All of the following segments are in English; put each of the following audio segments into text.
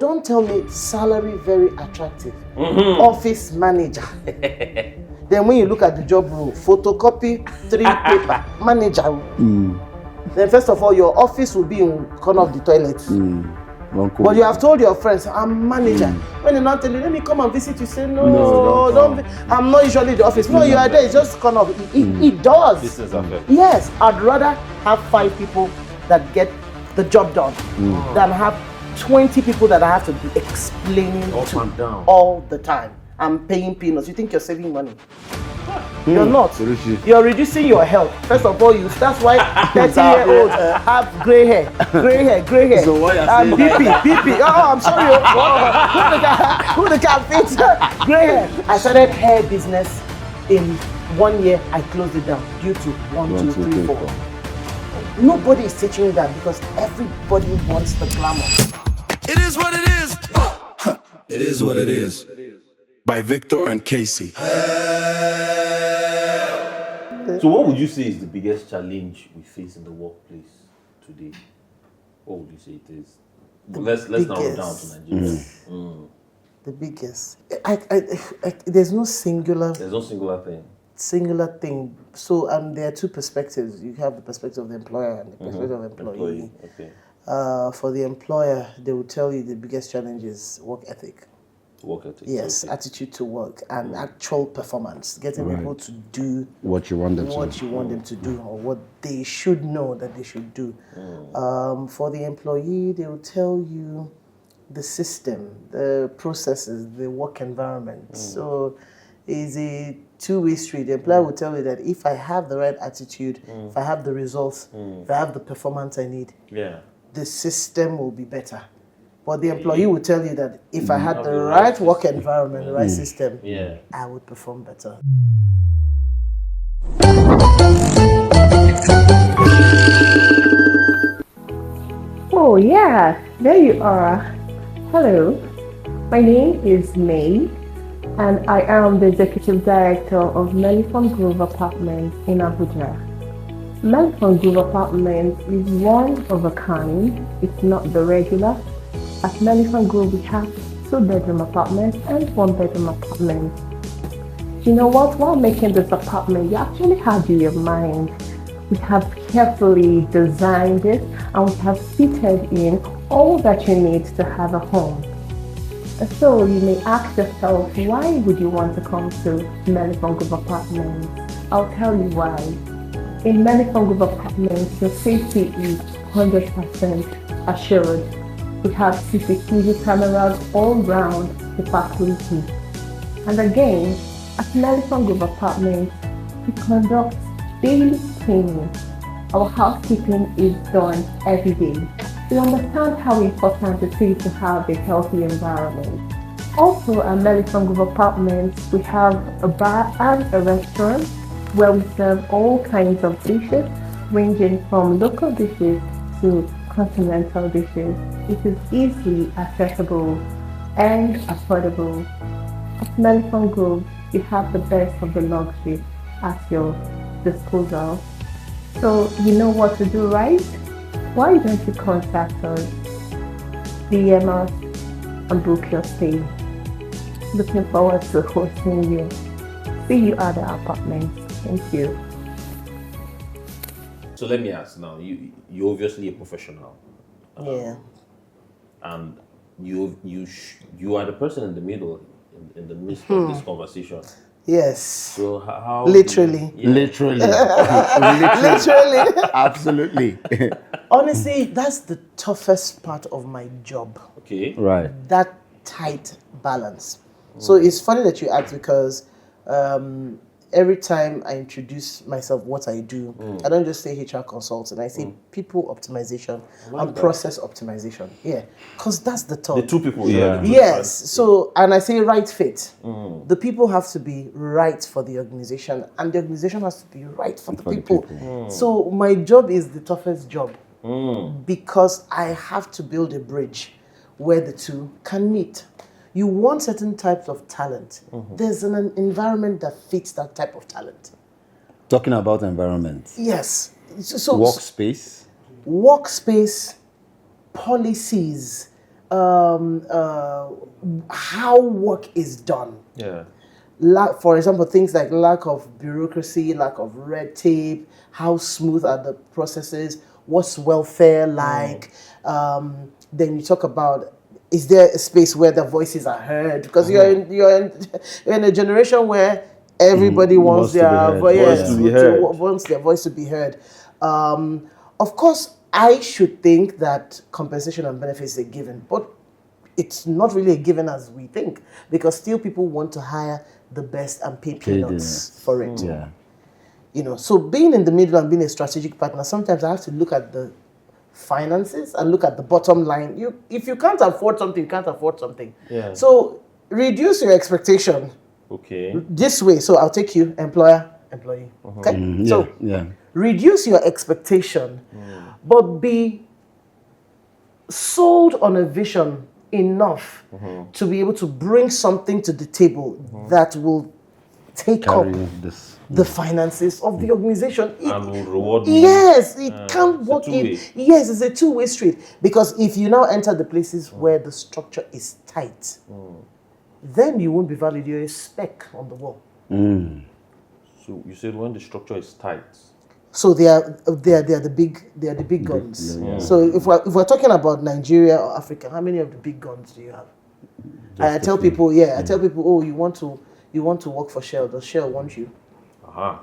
Don't tell me salary very attractive. Office manager. Then when you look at the job role, photocopy 3 paper manager. Then first of all, your office will be in corner of the toilet. But you have told your friends, I'm manager. When they're not telling you, let me come and visit you, say no, don't be, I'm not usually in the office. No, you are there, it's just corner of it does. Business affect. Yes, I'd rather have 5 people that get the job done than have 20 people that I have to be explaining to all the time. I'm paying peanuts. You think you're saving money? You're not. You're reducing your health. First of all, that's why 30-year-olds have gray hair. So why are you BP. Oh, I'm sorry. Who the can fix gray hair? I started hair business in 1 year. I closed it down due to 1, 2, 3, 4. Nobody is teaching you that because everybody wants the glamour. It is what it is. It is what it is. By Victor and Casey. So what would you say is the biggest challenge we face in the workplace today? What would you say it is? Let's narrow it down to Nigeria. The biggest. There's no singular. There's no singular thing. So there are 2 perspectives. You have the perspective of the employer and the perspective of the employee. Okay. For the employer, they will tell you the biggest challenge is work ethic. Work ethic. Yes, okay. Attitude to work and actual performance. Getting people to do what you want them to do or what they should know that they should do. For the employee, they will tell you the system, the processes, the work environment. So it's a 2-way street. The employer will tell you that if I have the right attitude, if I have the results, if I have the performance I need, the system will be better. But the employee will tell you that if I had the right work environment, the right system, I would perform better. Oh yeah, there you are. Hello, my name is May, and I am the Executive Director of Melifon Grove Apartments in Abuja. Melifon Grove Apartments is one of a kind. It's not the regular. At Melifon Grove, we have 2-bedroom apartments and 1-bedroom apartments. You know what? While making this apartment, you actually had your mind. We have carefully designed it and we have fitted in all that you need to have a home. So you may ask yourself, why would you want to come to Melifon Grove Apartments? I'll tell you why. In Melifon Grove Apartments, your safety is 100% assured. We have CCTV cameras all around the facility. And again, at Melifon Grove Apartments, we conduct daily cleaning. Our housekeeping is done every day. We understand how important it is to have a healthy environment. Also at Melifon Grove Apartments, we have a bar and a restaurant where we serve all kinds of dishes, ranging from local dishes to continental dishes. It is easily accessible and affordable. At Melifon Grove, you have the best of the luxury at your disposal. So you know what to do, right? Why don't you contact us, DM us, and book your stay? Looking forward to hosting you. See you at the apartment. Thank you. So let me ask now, you're obviously a professional. And you are the person in the middle, in the midst of this conversation. Yes. So how literally. Literally. Absolutely. Honestly, that's the toughest part of my job. Okay. Right. That tight balance. So it's funny that you ask because every time I introduce myself, what I do, I don't just say HR consultant. I say people optimization and process optimization. Yeah, because that's the top. The 2 people. Yes. So, and I say right fit. The people have to be right for the organization, and the organization has to be right for the people. So my job is the toughest job because I have to build a bridge where the 2 can meet. You want certain types of talent. There's an environment that fits that type of talent. Talking about environment. Yes. So workspace, policies, how work is done. Yeah. For example, things like lack of bureaucracy, lack of red tape, how smooth are the processes, what's welfare like. Then you talk about, is there a space where the voices are heard? Because you're in a generation where everybody wants their wants their voice to be heard. Of course, I should think that compensation and benefits are given, but it's not really a given as we think, because still people want to hire the best and pay peanuts for it. Yeah. You know, so being in the middle and being a strategic partner, sometimes I have to look at the finances and look at the bottom line. If you can't afford something, you can't afford something. Yeah. So reduce your expectation Okay. this way. So I'll take you, employer, employee. Okay. So reduce your expectation, but be sold on a vision enough to be able to bring something to the table that will take up the finances of the organization. And will reward you. Yes, it can't it's a work in. two-way. Yes, it's a two-way street. Because if you now enter the places where the structure is tight, then you won't be valued. You're a speck on the wall. So you said when the structure is tight. So they are the big guns. So if we're talking about Nigeria or Africa, how many of the big guns do you have? I tell people, oh, you want to work for Shell? Does Shell want you? I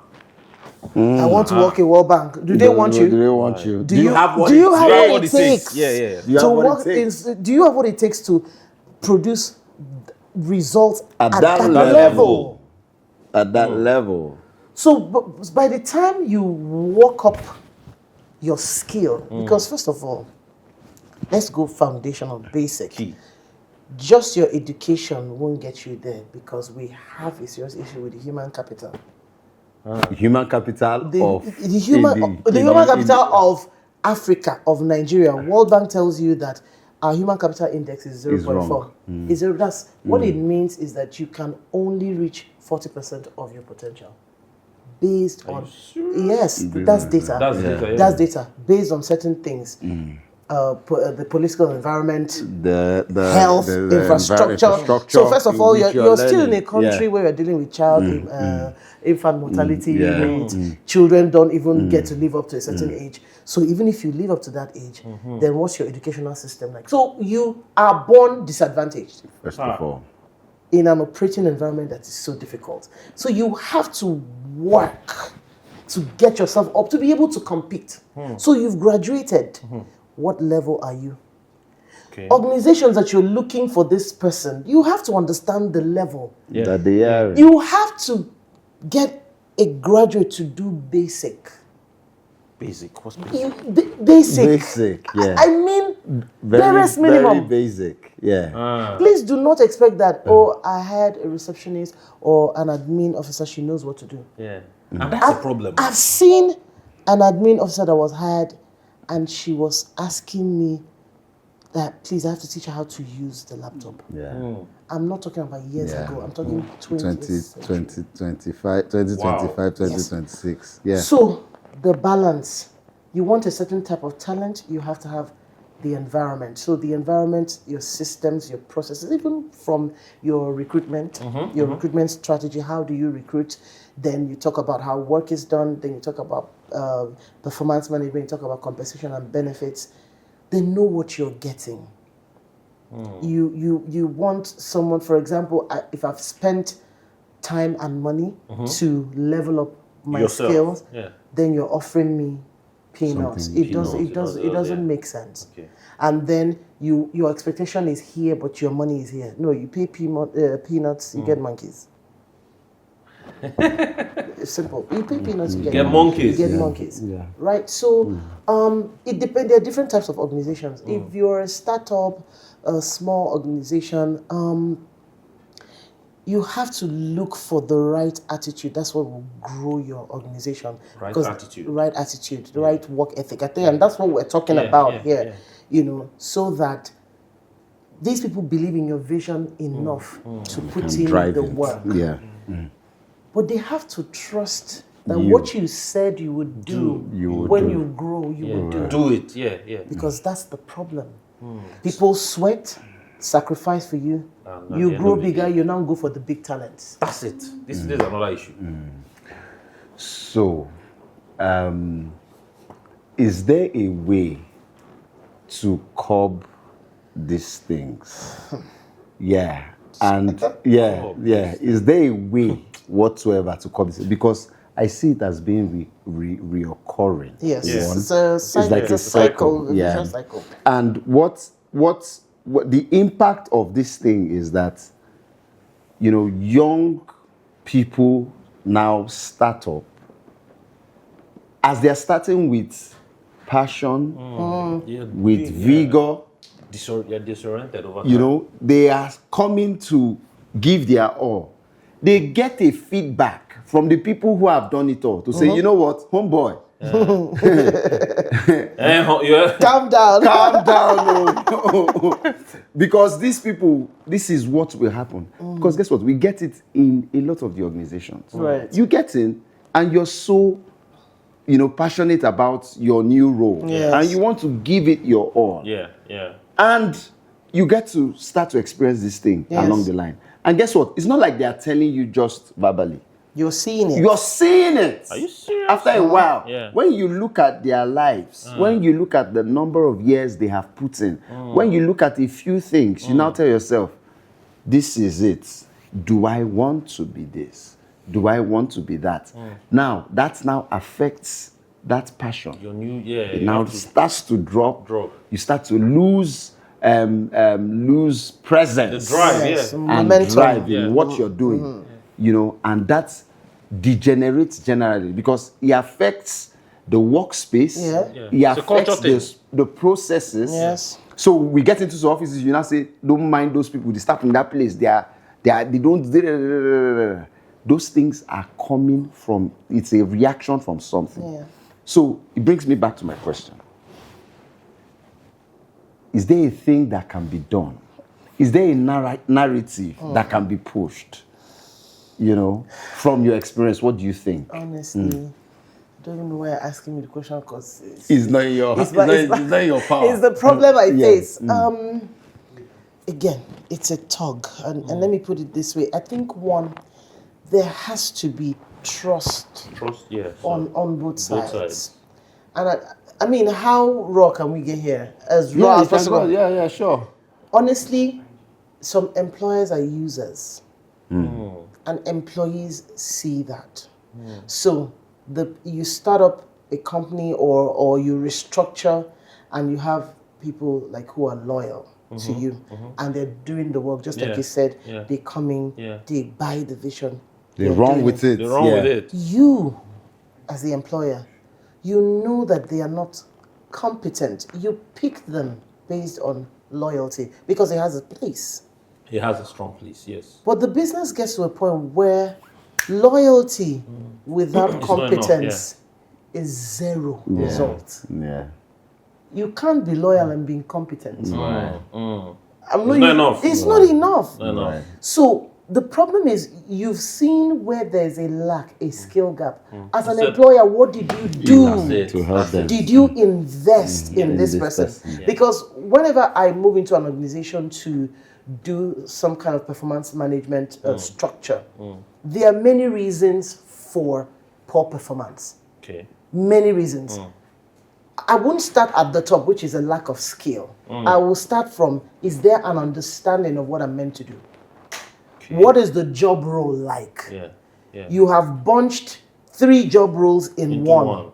want to work in World Bank. Do they want you? Do they want you? Do you have what it takes? Yeah. To work do you have what it takes to produce results at that level? At that level. So by the time you work up your skill, because first of all, let's go foundational, basic. Key. Just your education won't get you there, because we have a serious issue with the human capital. Human capital The human capital of Africa, of Nigeria. World Bank tells you that our human capital index is 0.4. That's what it means is that you can only reach 40% of your potential. Based on that's data. That's data based on certain things. The political environment, the health, infrastructure. So first of all, you're still in a country where you're dealing with infant mortality rate. Children don't even get to live up to a certain age. So even if you live up to that age, then what's your educational system like? So you are born disadvantaged. First of all. In an operating environment that is so difficult. So you have to work to get yourself up to be able to compete. So you've graduated. What level are you? Okay. Organizations that you're looking for this person, you have to understand the level that they are. You have to get a graduate to do basic. Basic? What's basic? Basic. Basic, yeah. I mean, barest minimum. Very basic, yeah. Please do not expect that, I had a receptionist or an admin officer, she knows what to do. Yeah. And that's a problem. I've seen an admin officer that was hired, and she was asking me that, please, I have to teach her how to use the laptop. Yeah. I'm not talking about years ago. I'm talking 2025, 2026. Yeah. So the balance, you want a certain type of talent, you have to have the environment. So the environment, your systems, your processes, even from your recruitment, your recruitment strategy, how do you recruit? Then you talk about how work is done. Then you talk about performance management. You talk about compensation and benefits. They know what you're getting. You want someone, for example, if I've spent time and money to level up my skills, then you're offering me peanuts. It doesn't make sense. Okay. And then your expectation is here, but your money is here. No, you pay peanuts, you get monkeys. It's simple. You pay peanuts, you get monkeys. You get monkeys. Yeah. Right? So it depends. There are different types of organizations. If you're a startup, a small organization, you have to look for the right attitude. That's what will grow your organization. Right attitude, the right work ethic. I think, and that's what we're talking about here. You know, so that these people believe in your vision enough to put in the work. Yeah. But they have to trust that what you said you would do when you grow, you will do. Do it, yeah. Because that's the problem. People sweat, sacrifice for you. You grow bigger, you now go for the big talents. That's it. This is another issue. So, is there a way to curb these things? Yeah. And is there a way whatsoever to curb this? Because I see it as being reoccurring. Yes. Yeah. It's a cycle. Yeah. A cycle. And what the impact of this thing is that, young people now start up as they're starting with passion, with vigor. You're disoriented over time. They are coming to give their all. They get a feedback from the people who have done it all to say, you know what, homeboy, Calm down. calm down. Because these people, this is what will happen. Because guess what? We get it in a lot of the organizations. Right. You get in and you're so, passionate about your new role. Yes. And you want to give it your all. Yeah. And you get to start to experience this thing along the line. And guess what? It's not like they are telling you just verbally. You're seeing it. You're seeing it. Are you serious? After a while, Yeah. when you look at their lives, when you look at the number of years they have put in, when you look at a few things, you now tell yourself, this is it. Do I want to be this? Do I want to be that? Now, that now affects that passion. Your new, It now starts to drop. Drop. You start to lose presence. The drive, Yes. yeah. And Momentum. drive in what you're doing. And that degenerates generally because it affects the workspace. Yeah. It It's a culture affects the processes. Yes. So we get into some offices, you now say, don't mind those people, they start in that place. They don't. Those things are coming from, it's a reaction from something. Yeah. So it brings me back to my question. Is there a thing that can be done? Is there a narrative that can be pushed? From your experience, what do you think? Honestly, I don't even know why you're asking me the question because It's not in your it's not in your power. It's the problem I Yeah. face. Again, it's a tug. And let me put it this way. I think there has to be trust Trust, yeah. on both sides. sides. And I mean, how raw can we get here? As raw as possible. Yeah, sure. Honestly, some employers are users. And employees see that. So you start up a company or you restructure and you have people like who are loyal to you and they're doing the work just like you said. They come in, they buy the vision. They They're run doing with it. They're wrong with it. You, as the employer, you know that they are not competent. You pick them based on loyalty because it has a place. He has a strong place, yes. But the business gets to a point where loyalty without It's not enough, competence is zero result. Yeah. You can't be loyal and be incompetent. Right. I'm It's not enough. It's not enough. No. Right. So the problem is you've seen where there's a lack, a skill gap. As an So- employer, what did you do? That's it. To help them. Did you invest in this person? Yeah. Because whenever I move into an organization to do some kind of performance management structure, there are many reasons for poor performance. Okay. Many reasons. I won't start at the top, which is a lack of skill. I will start from, is there an understanding of what I'm meant to do? Okay. What is the job role like? Yeah. You have bunched 3 job roles in Into one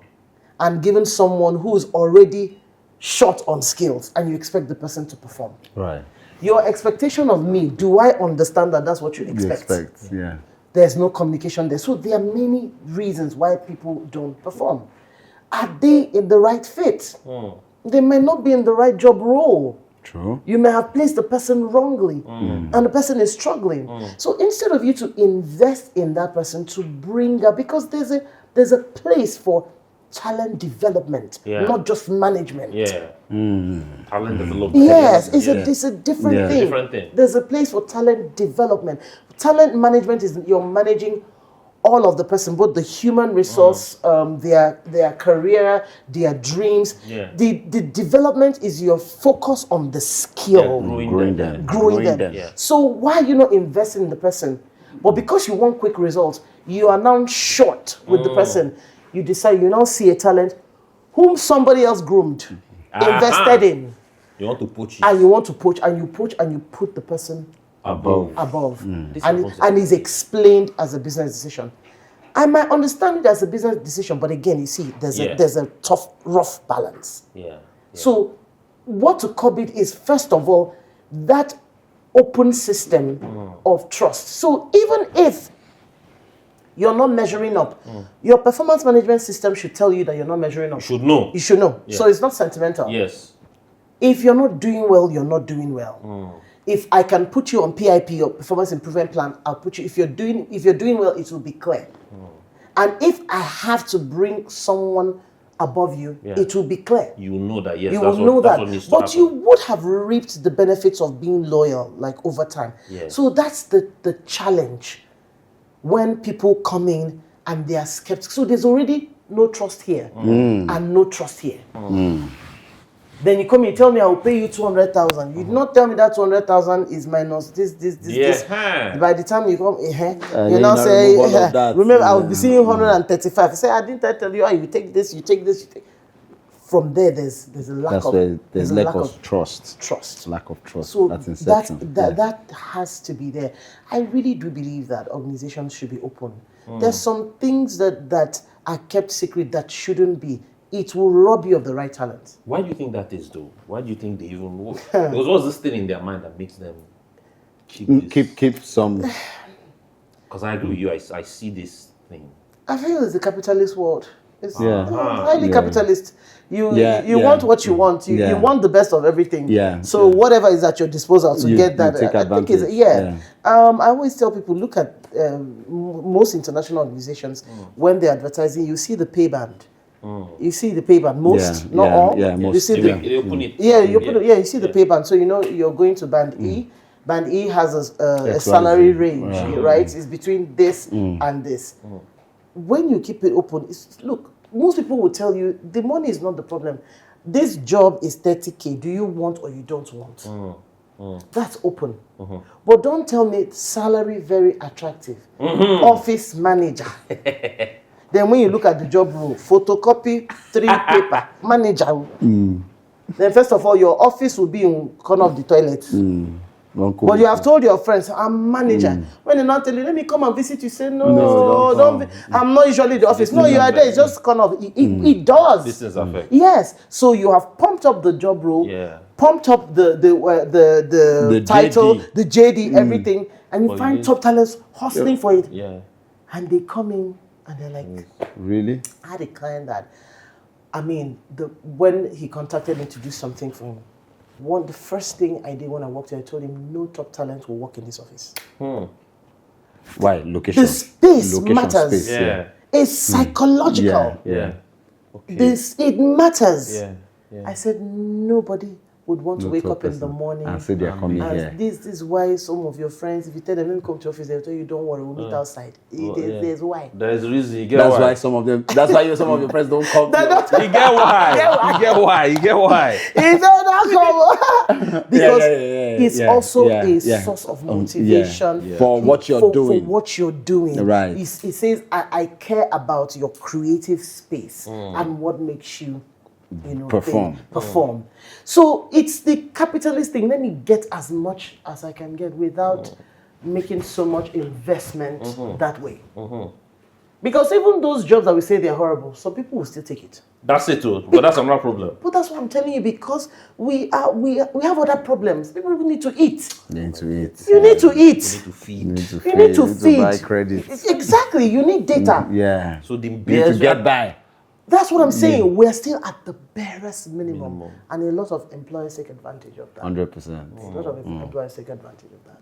and given someone who is already short on skills and you expect the person to perform. Right. Your expectation of me, do I understand that that's what you expect? Yeah. There's no communication there. So there are many reasons why people don't perform. Are they in the right fit? They may not be in the right job role. True. You may have placed the person wrongly and the person is struggling. So instead of you to invest in that person to bring up, because there's a place for talent development, not just management. Yeah. Talent development. Yes, it's a different thing. Different thing. There's a place for talent development. Talent management is you're managing all of the person, both the human resource, their career, their dreams. Yeah. The development is your focus on the skill, Growing them. growing them. Yeah. So why are you not investing in the person? But because you want quick results, you are now short with the person. You decide you now see a talent whom somebody else groomed, invested in, You want to poach it. and you want to poach, and you put the person Above. and This happens. is explained as a business decision. I might understand it as a business decision, but again, you see, there's a tough, rough balance. Yeah. So, what to curb it is, first of all, that open system of trust. So, even if you're not measuring up, your performance management system should tell you that you're not measuring up. You should know. You should know. Yeah. So, it's not sentimental. Yes. If you're not doing well, you're not doing well. If I can put you on PIP or performance improvement plan, I'll put you. If you're doing well, it will be clear. And if I have to bring someone above you, it will be clear. You know that. Yes. You that's will know that's that. what needs to But happen. you would have reaped the benefits of being loyal, like over time. Yes. So that's the challenge when people come in and they are skeptical. So there's already no trust here and no trust here. Then you come and tell me I will pay you 200,000. You did not tell me that 200,000 is minus this. Yeah. By the time you come, you you now not say, remove all of that. remember, I will be seeing 135. I say, I didn't tell you, you take this, you take this. From there, there's a lack That's of where there's a lack of trust. trust. Lack of trust. So That's inception. that has to be there. I really do believe that organizations should be open. There's some things that are kept secret that shouldn't be. It will rob you of the right talent. Why do you think that is, though? Why do you think they even work? Because what's this thing in their mind that makes them keep this? Keep some. Because I agree with you. I see this thing. I feel it's the capitalist world. It's Yeah. highly Yeah. capitalist. You Yeah. want what you want. You Yeah. want the best of everything. Yeah. So whatever is at your disposal to You- get that, you take I think is advantage. I always tell people, look at most international organizations when they're advertising. You see the pay band. You see the pay band. Most, Yeah, not yeah, all. yeah, You most, see yeah. They open it. you see the pay band. So you know you're going to band E. Band E has a salary range, right? It's between this and this. When you keep it open, look, most people will tell you the money is not the problem. This job is 30K. Do you want or you don't want? That's open. But don't tell me salary very attractive. Office manager. Then when you look at the job role, photocopy 3 paper, manager. Then first of all, your office will be in corner of the toilet. But you have told your friends, I'm manager. When they not tell you, let me come and visit you, say, no, don't be. I'm not usually the office. No, you are there. It's just corner of it does. Business affect. Yes. So you have pumped up the job role, pumped up the title, JD. the JD, everything, and you find top talents hustling for it. Yeah. And they come in and they're like, Really? I had a client that, I mean, when he contacted me to do something for him, the first thing I did when I walked there, I told him no top talent will work in this office. Why? Location. The space Location, matters. space, Yeah. It's psychological. Yeah. Okay. It matters. Yeah. Yeah. I said nobody would want to No wake top up in the person. morning. And say they are coming And here. this is why some of your friends, if you tell them, let me come to office, they'll tell you, don't worry, we'll meet outside. There's why. There's reason. You get That's why. why some of them. That's why some of your friends don't come. They're not- You get why. You get why. You get why. It's not come because it's yeah, also yeah, a yeah. source of motivation For what you're doing. For what you're doing. Right. It says, I care about your creative space and what makes you, Perform. perform. So it's the capitalist thing. Let me get as much as I can get without making so much investment that way. Because even those jobs that we say they're horrible, some people will still take it. That's it, too. But that's another problem. But that's what I'm telling you, because we have other problems. People need to eat. They need to eat. You need to eat. You need to feed. You need to You feed. need to You feed. buy credit. Exactly. You need data. Yeah. So the You need bears to get by. That's what I'm saying. We're still at the barest minimum. And a lot of employers take advantage of that. 100%. A lot of employers take advantage of that.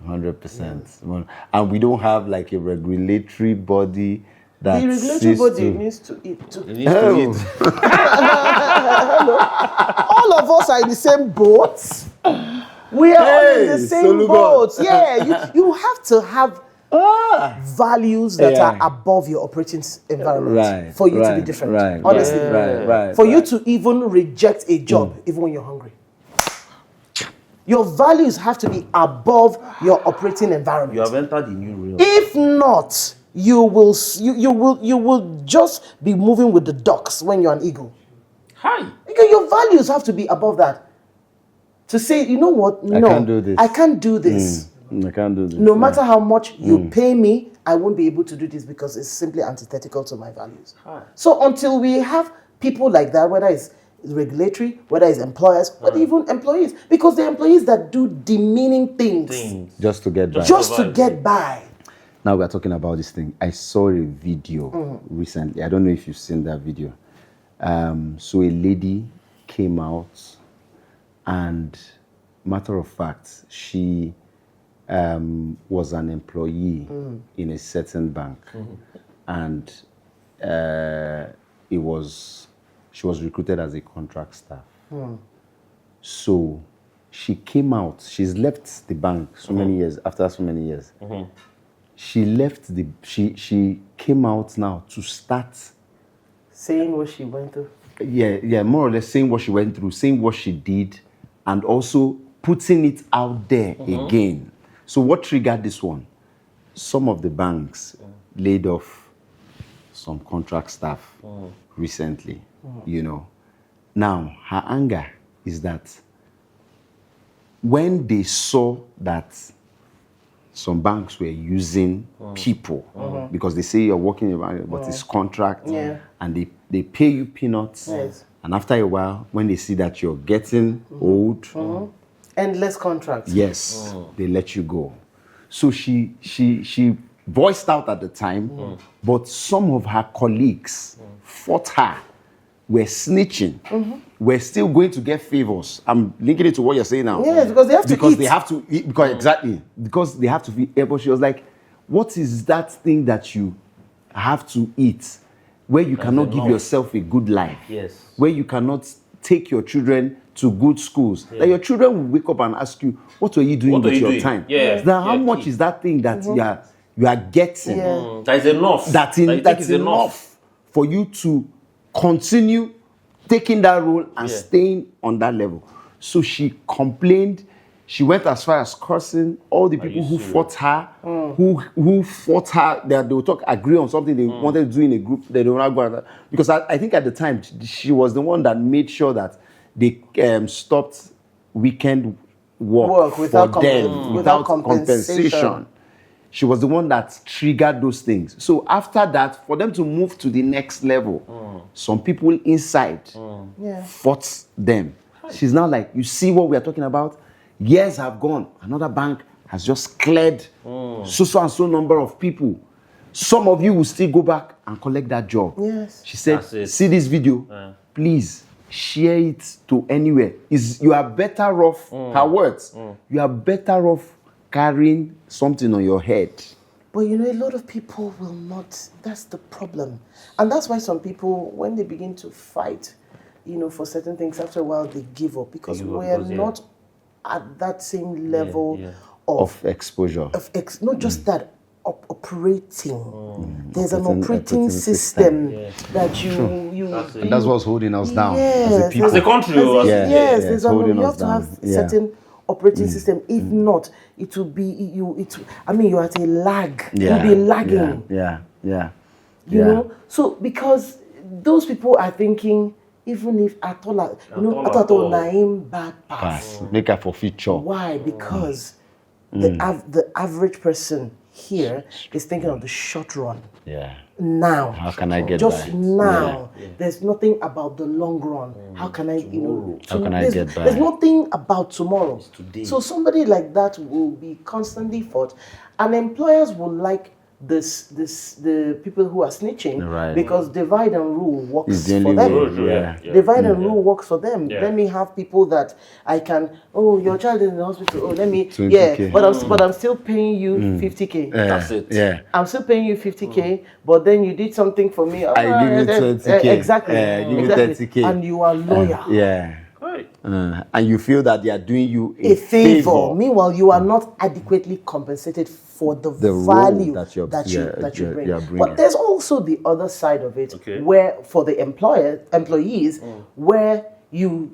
100%. And we don't have like a regulatory body that The regulatory sees body to- needs to eat too. You need to eat. All of us are in the same boat. We are all in the Hey, same Soluchy. boat. Yeah, you have to have values that Yeah. are above your operating environment Right, for you to be right, different. right, Honestly, right, for you to even reject a job, even when you're hungry. Your values have to be above your operating environment. You have entered the new realm. If not, you will just be moving with the ducks when you're an eagle. Hi. Because your values have to be above that. To say, you know what? No, can't do this. I can't do this. I can't do this. No matter how much you pay me, I won't be able to do this because it's simply antithetical to my values. So until we have people like that, whether it's regulatory, whether it's employers, whether even employees, because there are employees that do demeaning things Just to get by. just to get by. Now we're talking about this thing. I saw a video recently. I don't know if you've seen that video. So a lady came out, and matter of fact, she was an employee in a certain bank, and she was recruited as a contract staff. So she came out. She's left the bank so many years after so many years. She left she came out now to start. Saying what she went through. Yeah, more or less saying what she went through, saying what she did, and also putting it out there again. So what triggered this one? Some of the banks laid off some contract staff recently, you know. Now, her anger is that when they saw that some banks were using people because they say you're working around, but it's contract, and they pay you peanuts. Yes. And after a while, when they see that you're getting old, Endless contracts. yes, they let you go. So she voiced out at the time, but some of her colleagues fought her, were snitching, were still going to get favors. I'm linking it to what you're saying now. Yes, because they have to eat. They have to eat. Because they have to be able. She was like, what is that thing that you have to eat where you cannot give yourself a good life? Yes. Where you cannot take your children to good schools. That your children will wake up and ask you, what were you doing with your time? Yes. Now, how much is that thing that you are getting? That is enough. That's enough for you to continue taking that role and staying on that level. So she complained. She went as far as cursing all the people who fought her, who fought her. They would agree on something they wanted to do in a group. They don't want to go. Because I think at the time she was the one that made sure that they stopped weekend work without for them without compensation. She was the one that triggered those things. So after that, for them to move to the next level, some people inside fought them. She's now like, you see what we are talking about? Years have gone. Another bank has just cleared so and so number of people. Some of you will still go back and collect that job. Yes. She said, see this video, please share it to anywhere. You are better off, her words, you are better off carrying something on your head. But you know, a lot of people will not. That's the problem. And that's why some people, when they begin to fight, you know, for certain things, after a while they give up because we're not at that same level of exposure. Not just that, operating. There's an operating system that And that's what's holding us down as a people. As a country. There's you have to have certain operating system. If not, it will be you're at a lag. You'll be lagging. You know? So because those people are thinking, even if at all Naim bad pass. Make her for future. Why? Because the average person here is thinking of the short run. Now. How can I get just by? now? There's nothing about the long run. How can I, how can I get by? There's nothing about tomorrow. It's today. So somebody like that will be constantly fought, and employers will like the people who are snitching because divide and rule works for them. Divide and rule works for them. Let me have people that I can. Oh, your child is in the hospital. Oh, let me. 20K. But I'm still paying you 50K. That's it. I'm still paying you 50K, but then you did something for me. I give you 20K. Exactly. Give you 30K. And you are loyal. Right. And you feel that they are doing you a favor. Meanwhile, you are not adequately compensated for the role value that you're bring. bringing. But there's also the other side of it, Okay. where for the employees, where you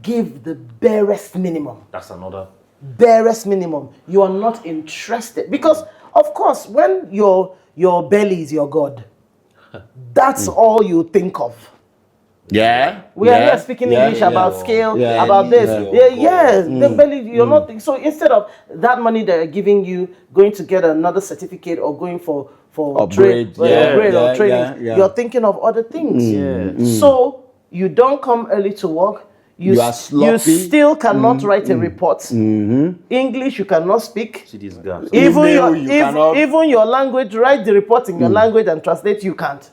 give the barest minimum. That's another. Barest minimum. You are not interested because, of course, when your belly is your god, that's all you think of. Yeah. We are here speaking English about scale, about this. The belly, you're not. So instead of that money they're giving you, going to get another certificate or going for Upgrade, upgrade or training, you're thinking of other things. So you don't come early to work. You are sloppy. You still cannot write a report. English you cannot speak. See these guys. Even your language, write the report in your language and translate. You can't.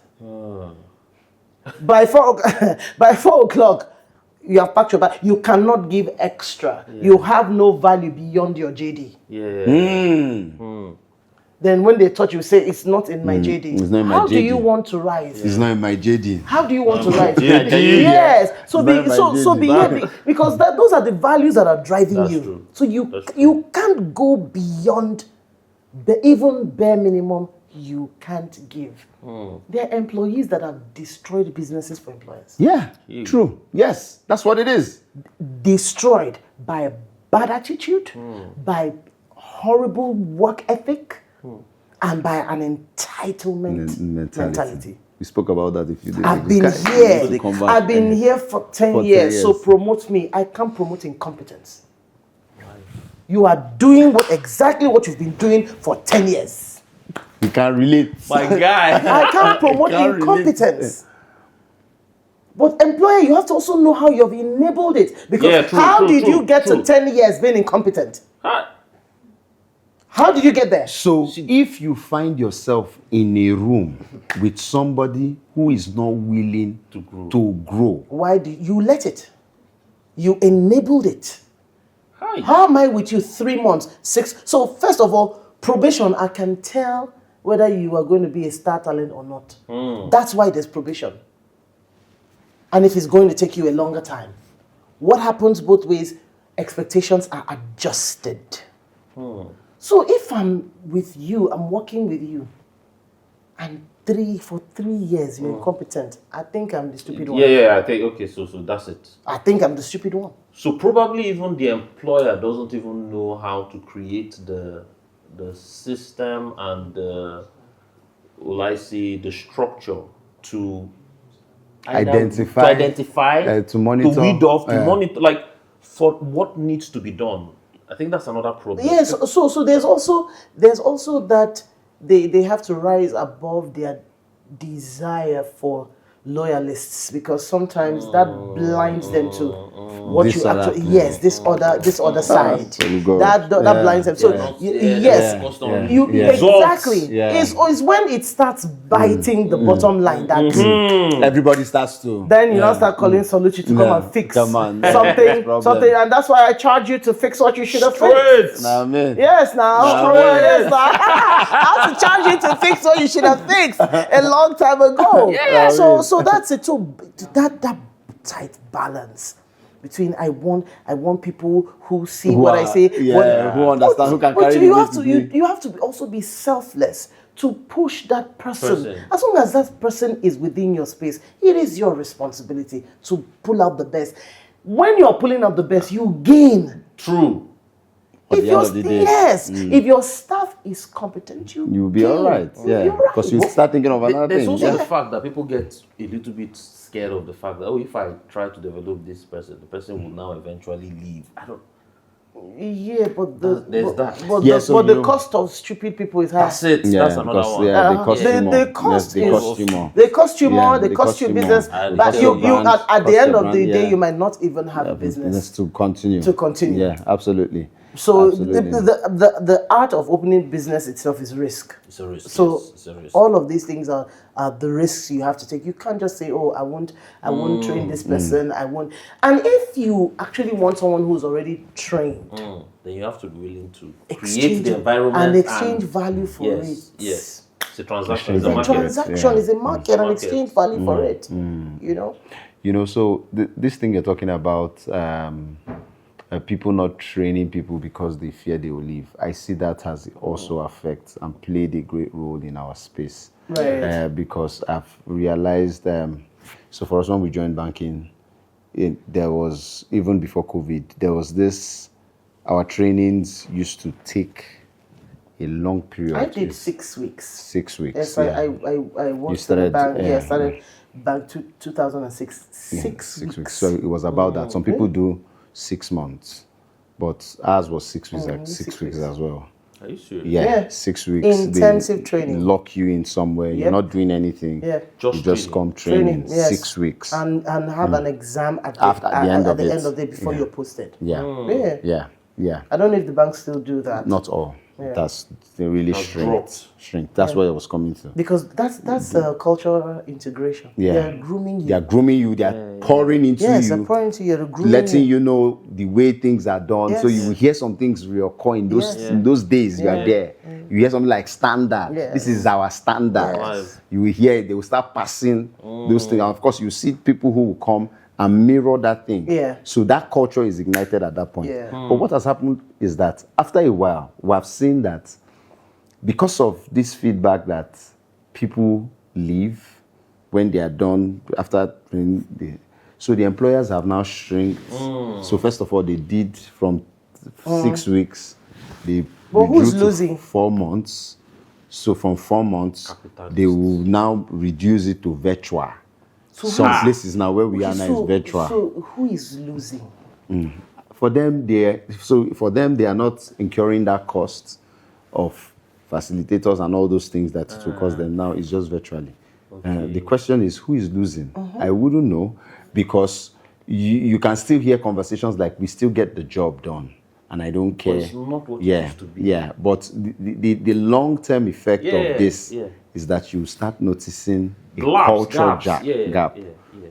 By 4 o'clock, you have packed your bag. You cannot give extra. You have no value beyond your JD. Then when they touch you, say it's not in my JD. It's not in my How do JD. you want to rise? It's not in my JD. How do you want to rise? JD. Yes. So It's not in my JD. behave because those are the values that are driving That's you. true. So you can't go beyond the even bare minimum. You can't give. There are employees that have destroyed businesses for employers. Yeah, true. Yes, that's what it is. Destroyed by a bad attitude, by horrible work ethic, and by an entitlement mentality. We spoke about that a few days I've ago. been Can't here. really convert I've been any- here for 10 for 10 years. So years. promote me. I can't promote incompetence. You are doing exactly what you've been doing for 10 years. You can't relate. My guy. I can't promote can't relate. incompetence. But employer, you have to also know how you've enabled it. Because Yeah, true, how true, did true, you get true. to 10 years being incompetent? Ah, How did you get there? So if you find yourself in a room with somebody who is not willing to grow, Why do you let it? You enabled it. hi. How am I with you 3 months, 6? So first of all, probation, I can tell whether you are going to be a star talent or not. That's why there's probation. And if it's going to take you a longer time, what happens both ways? Expectations are adjusted. So if I'm with you, I'm working with you, and for 3 years you're incompetent, I think I'm the stupid one. Yeah, I think, okay, so that's it. I think I'm the stupid one. So probably even the employer doesn't even know how to create the system and the, the structure to Identify, to monitor, to weed off, to monitor, like for what needs to be done. I think that's another problem. Yes, so there's also that they have to rise above their desire for loyalists, because sometimes that blinds them to what This you other actually thing. this other side so go. that blinds them. So you exactly it's when it starts biting the bottom line that Everybody starts to. then you now start calling Soluchy to come and fix Come on. something, and that's why I charge you to fix what you should have fixed. Nah, man. Yes, now. Nah, Yes, now. I have to charge you to fix what you should have fixed a long time ago. Yeah. So that's it too. That tight balance between I want people who see what I say, who understand, who can but carry you the have weight to with me. you have to also be selfless to push that person. As long as that person is within your space, it is your responsibility to pull out the best. When you're pulling out the best, you gain. True. If the end of the day. if your staff is competent, You'll be all right. Yeah. Because you start thinking of another There's thing. also Yeah. the fact that people get a little bit scared of the fact that, if I try to develop this person, the person will now eventually leave. I don't. Yeah, but There's that. the cost of stupid people is high. That's it. Yeah, That's another because, one. yeah, they cost you more. The cost Yes, they cost you more. They cost you more. Yeah, They cost you business. more. But Cost you your brand, at cost the end your of the brand, day, yeah. you might not even have a business. To continue. Yeah, absolutely. So Absolutely. the art of opening business itself is risk. It's a risk. So yes, it's a risk. all of these things are the risks you have to take. You can't just say, "Oh, I won't train this person. I won't." And if you actually want someone who's already trained, Then you have to be willing to create exchange the environment and exchange value for yes, it. Yes. It's a transaction. It's a The market. transaction is a market and Market. exchange value for it. You know. You know, so this thing you're talking about, people not training people because they fear they will leave. I see that has also affected and played a great role in our space. Right. Because I've realized, so for us when we joined banking, there was, even before COVID, there was this, our trainings used to take a long period. I did 6 weeks. 6 weeks. Yes, yeah. I worked started, in the bank. yeah, I started bank 2006. Yeah, 6 weeks. So it was about that. Some people do 6 months, but ours was 6 weeks, like 6 6 weeks weeks. as well. Are you serious? Yeah. 6 weeks. Intensive they training. Lock you in somewhere. You're Yep. not doing anything. Yeah. You just come training. yes. 6 weeks. And have an exam at After- at the end of it. end of the day before you're posted. Yeah. Yeah. Yeah. Yeah. I don't know if the banks still do that. Not all. Yeah. They really That's shrink. dropped. Shrink. That's what I was coming to. Because that's cultural integration. Yeah. They're grooming you. They are grooming you. They are pouring into Yes, you. they're pouring to you. They're grooming Letting you know the way things are done. So Yes. you will hear some things reoccur in those Yes. in those days you are there. You hear something like standard. Yes. This is our standard. Yes. You will hear it. They will start passing those things. And of course, you see people who will come and mirror that thing. Yeah. So that culture is ignited at that point. Yeah. But what has happened is that after a while, we have seen that because of this feedback that people leave when they are done after training, so the employers have now shrunk. So first of all, they did from 6 weeks, they But who's reduced to losing? 4 months. So from 4 months, they will now reduce it to virtual. Some places now where we are now is virtual. So who is losing? For them, they are not incurring that cost of facilitators and all those things that it will cost them. Now it's just virtually. The question is, who is losing? I wouldn't know, because you can still hear conversations like, we still get the job done and I don't care. it's not what it yeah, used to be. Yeah, but the long-term effect Yeah, of this yeah. is that you start noticing a Gaps, cultural gaps. Yeah, gap. yeah.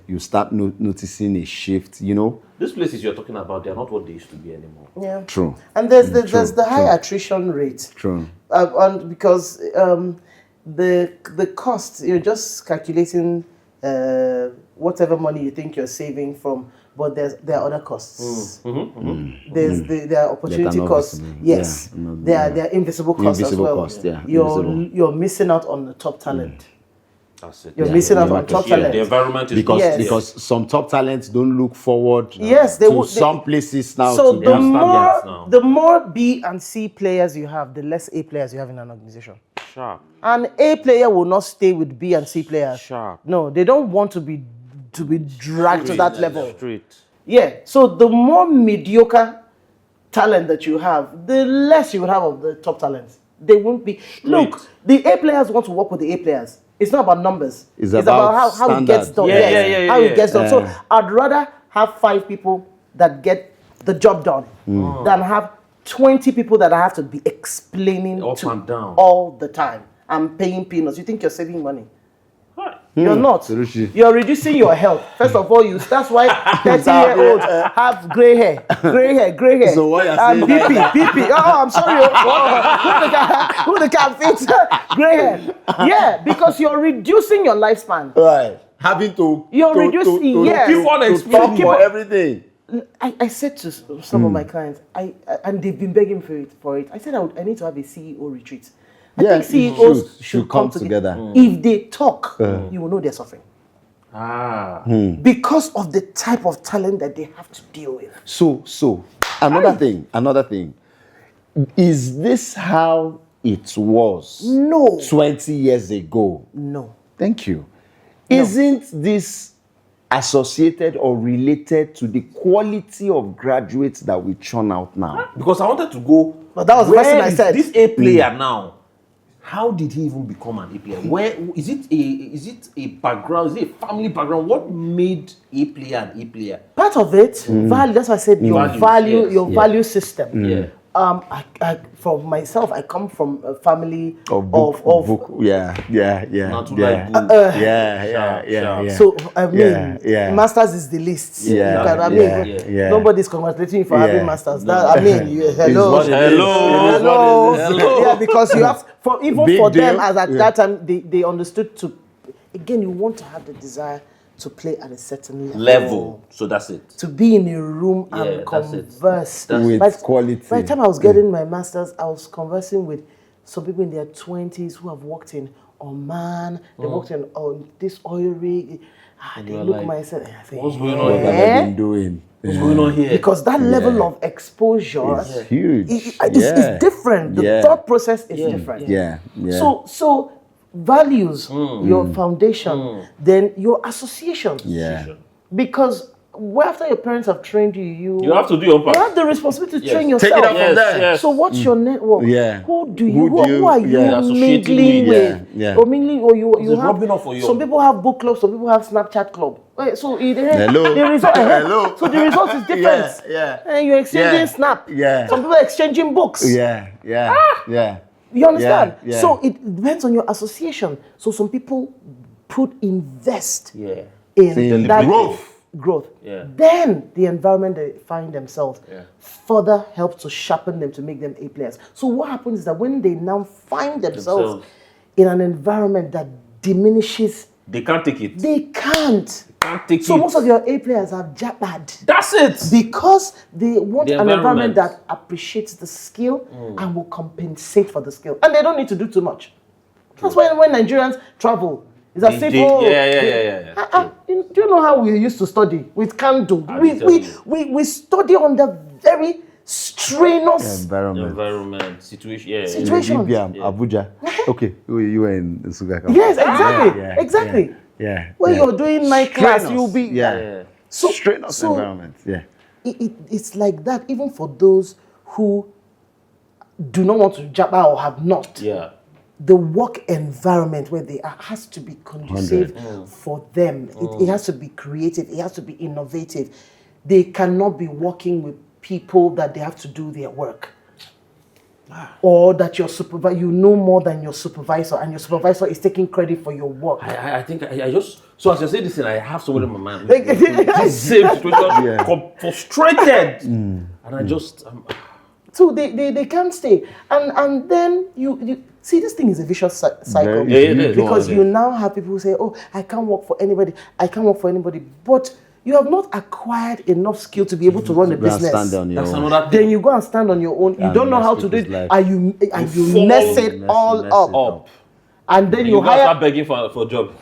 You start noticing a shift, you know? These places you're talking about, they're not what they used to be anymore. Yeah. True. And there's the True, high attrition rate. True. And because the cost, you're just calculating whatever money you think you're saving from, but there are other costs. There are opportunity not costs. visible. Yes, Yeah, no, there are invisible costs Invisible as well. costs, yeah, You're invisible. you're missing out on the top talent. That's it. You're Yeah, missing out you're on not top sure. talent. The environment is Because Yes. because some top talents don't look forward Yes, they to would- some places now. So to the have standards more now. the more B and C players you have, the less A players you have in an organization. sharp. An A player will not stay with B and C players. Sharp. No, they don't want to be dragged to that level. Straight. Yeah. So the more mediocre talent that you have, the less you will have of the top talents. They won't be. Look, the A players want to work with the A players. It's not about numbers. It's about how it gets standard. done. Yeah, Yes, yeah, how it gets done. So Yeah. I'd rather have 5 people that get the job done than have 20 people that I have to be explaining Up to and down. all the time. I'm paying peanuts. You think you're saving money? Right. You're not. Soluchy. You're reducing your health. First of all, that's why 30-year-olds have gray hair. So what you're and saying BP. Oh, I'm sorry. Who the can fit gray hair? Yeah, because you're reducing your lifespan. Right. Having to You're reducing, yes. Keep on to explaining. talk for everything. I said to some of my clients, and they've been begging for it. I said I need to have a CEO retreat. I Yeah, think CEOs should come together. If they talk, you will know they're suffering. Because of the type of talent that they have to deal with. So another thing. Is this how it was No. 20 years ago? No. Thank you. Isn't this associated or related to the quality of graduates that we churn out now? Because I wanted to go. But that was the first thing I is said. This A player now. How did he even become an A player? Where is it a background? Is it a family background? What made A player an A player? Part of it, value. That's why I said your Values, value, yes. your value system. Yeah. For myself, I come from a family of book. Yeah. Not to like book. Yeah. So I mean, masters is the least. Yeah. Nobody's congratulating you for having masters. That, I mean, It's what it is. Hello. hello. Yeah, because you have Big for them deal. as at that time they understood to. Again, you want to have the desire to play at a certain level. So that's it. To be in a room Yeah, and that's it. converse. With by, quality. By the time I was getting my master's, I was conversing with some people in their 20s who have worked in Oman, they worked on this oil rig. They you're look like, myself and I think, what's going on What here? have I been doing? What's going on here? because that level of exposure It's huge. is different. The thought process is different. Yeah. So values, your foundation, then your associations. Yeah. Because after your parents have trained you, You have to do your part. you have the responsibility to Yes. train Take yourself. it up from there. Yes. So what's your network? Yeah. Who Who are you associating mingling with? with? Yeah. Or mingling, or you It's have rubbing off for you. some people have book club, some people have Snapchat club. So Hello. the result, Hello. So the result is different. Yeah. And you're exchanging Yeah. snap. Yeah. Some people are exchanging books. Yeah. You understand? Yeah. So it depends on your association. So some people invest Yeah. in that growth. Yeah. Then the environment they find themselves Yeah. further helps to sharpen them to make them A players. So what happens is that when they now find themselves in an environment that diminishes, They can't take it. they can't. Can't take So it. most of your A players are jabbered That's it. because they want The an environment environment. that appreciates the skill and will compensate for the skill. And they don't need to do too much. That's why when Nigerians travel, it's as if, Yeah. do you know how we used to study with candle? will tell you. We study under very strenuous Environment, situation. Yeah. situation. Libya, Abuja. Okay, you were in Suga. Yes, exactly. Yeah. When you're doing night class, Strenuous. you'll be Yeah. so Strenuous environment. Yeah. It's like that even for those who do not want to jabba or have not. Yeah. The work environment where they are has to be conducive for them. It has to be creative. It has to be innovative. They cannot be working with people that they have to do their work. Or that your supervisor, you know more than your supervisor, and your supervisor is taking credit for your work. I think I just, so as I say this thing, I have somebody in my mind. This same situation, frustrated. And I just, So they can't stay. And then you see, this thing is a vicious cycle. Very it is. Because It you is. now have people who say, oh, I can't work for anybody. I can't work for anybody. But you have not acquired enough skill to be able to run a Go and business. stand on your That's own. another thing. Then you go and stand on your own. You And don't know mess how to do people's it. life. And you mess it all mess up. it up. And then You you gotta hire. start begging for a job.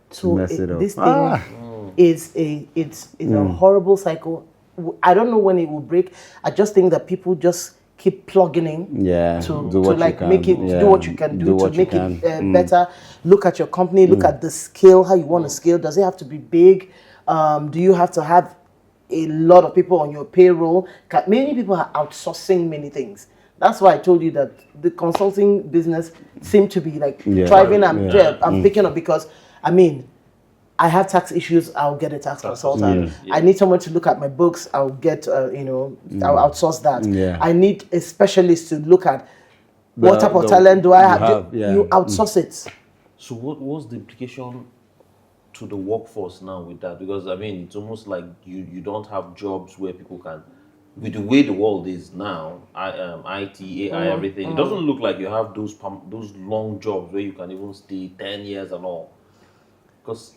So Mess it up. this thing is a horrible cycle. I don't know when it will break. I just think that people just keep plugging in Yeah. to Do what you like can. make it Yeah. do what you can do to what you make can. it better. Look at your company. Look at the scale. How you want to scale. Does it have to be big? Do you have to have a lot of people on your payroll? Many people are outsourcing many things. That's why I told you that the consulting business seemed to be like thriving. I'm picking up because I mean, I have tax issues. I'll get a tax consultant. I need someone to look at my books. I'll get I'll outsource that. Yeah. I need a specialist to look at what type of talent do I have. yeah. You outsource it. So what's the implication to the workforce now with that? Because I mean, it's almost like you don't have jobs where people can, with the way the world is now, IT, AI, everything. It doesn't look like you have those long jobs where you can even stay 10 years and all. Because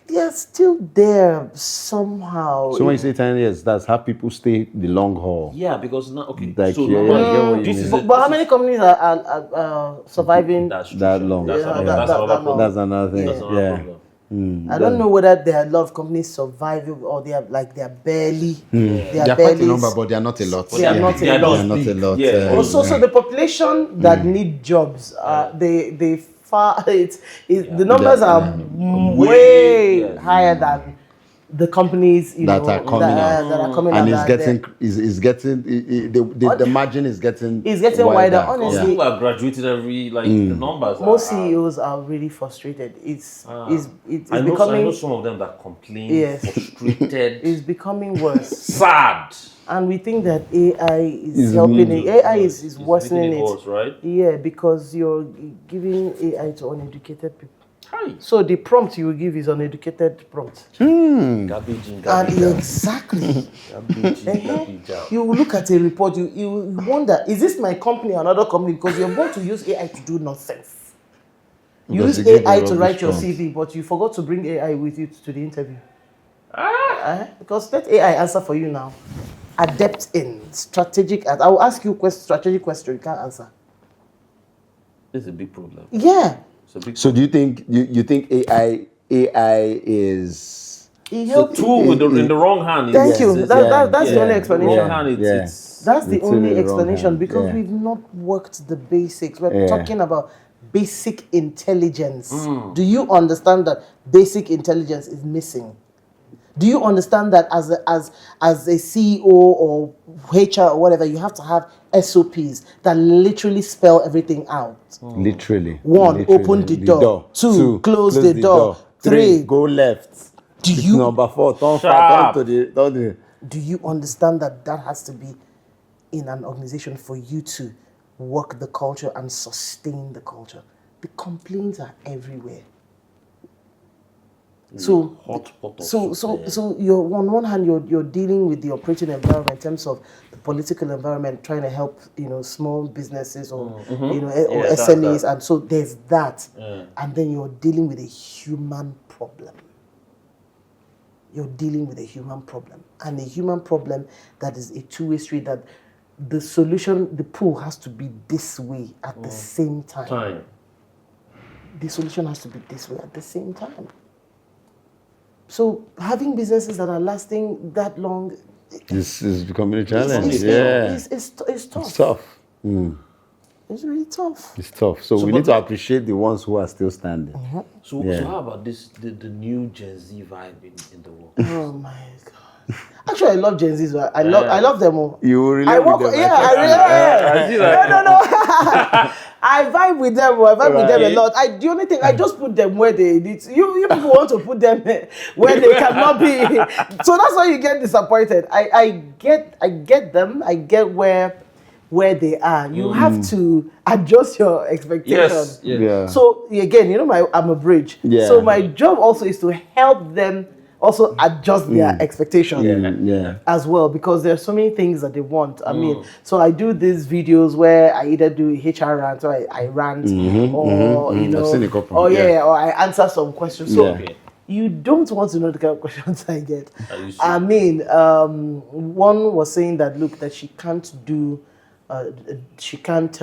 They're still there somehow. So when you say 10 years, that's how people stay the long haul. yeah, because now okay. Like, So yeah, normally, I get what you this mean. is But how many companies are surviving? That's true, That sure. long. That's Yeah, another, that- that's that- another that long. problem. That's another thing. That's another Yeah. problem. I don't know whether there are a lot of companies surviving or they are barely. They are They are quite a barely. number, but they are not a lot. They are not a They are lot. They are not a lot. Yeah. Also, so the population that need jobs, they far the numbers Yeah. are Way, way higher than the companies That are coming out. that are coming And out. it's getting the margin is getting wider, honestly. People are graduating every the numbers. Most are, CEOs are really frustrated. It's I know becoming some of them that complain, Yes. frustrated, it's becoming worse. sad. And we think that AI is Is helping making- it. AI is It's worsening making it. worse, right? Yeah, because you're giving AI to uneducated people. Hi. So the prompt you will give is uneducated prompt. Garbage in, garbage And out. exactly. Garbage in, garbage out. You will look at a report, you wonder, is this my company or another company? Because you're going to use AI to do nonsense. You Because use they give AI a to write your rubbish CV, but you forgot to bring AI with you to the interview. Because let AI answer for you now. Adept in strategic. I will ask you strategic question. You can't answer. It's a big problem. Yeah. It's a big So do you think you think AI is It It's a helped tool you. in the wrong hand. Thank you. That's the only The explanation. wrong hand, it's That's the It's only in the wrong explanation hand, because yeah. we've not worked the basics. We're Yeah. talking about basic intelligence. Do you understand that basic intelligence is missing? Do you understand that as a CEO or HR or whatever, you have to have SOPs that literally spell everything out? literally One, literally, open the door. Two, close the door. Three, Three, go left. Do It's you- number 4, turn Sharp. to the do you understand that that has to be in an organization for you to work the culture and sustain the culture? The complaints are everywhere. So hot pot of so soup, yeah. so you're on one hand you're dealing with the operating environment in terms of the political environment, trying to help small businesses or or Yeah, that's SMEs, that. and so there's that, Yeah. and then you're dealing with a human problem. You're dealing with a human problem, and a human problem that is a two-way street. That the solution, the pool has to be this way at the same time. The solution has to be this way at the same time. So having businesses that are lasting that long, This is becoming a challenge. it's tough. It's tough. It's really tough. It's tough. So we need to appreciate the ones who are still standing. So how about the new Gen Z vibe in the world? Oh my God. Actually, I love Gen Zs. I love them all. You relate I with work. them, Yeah, I I I see that. No. I vibe with them. I vibe with them a lot. The only thing, I just put them where they need. You people want to put them where they cannot be. So that's why you get disappointed. I get them. I get where they are. You have to adjust your expectations. Yes. Yeah. So again, I'm a bridge. Yeah. So my job also is to help them also adjust their expectations Yeah. as well, because there are so many things that they want. I mean, so I do these videos where I either do HR rant or I rant, or I've seen a couple, or yeah. or I answer some questions. So Yeah. you don't want to know the kind of questions I get. used to. I mean, one was saying that look, that she can't do, she can't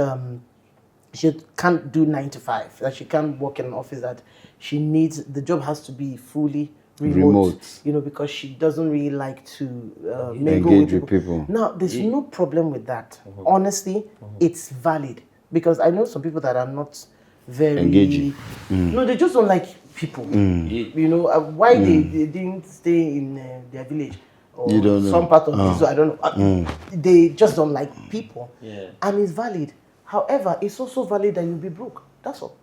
do 9 to 5. That she can't work in an office. That she needs, the job has to be fully remote. Because she doesn't really like to mingle Engage with with people. Now, there's no problem with that. Honestly, it's valid, because I know some people that are not very Engaging. No, they just don't like people. Why they didn't stay in their village or You don't know. some part of this, I don't know. They just don't like people. Yeah. And it's valid. However, it's also valid that you'll be broke. That's all.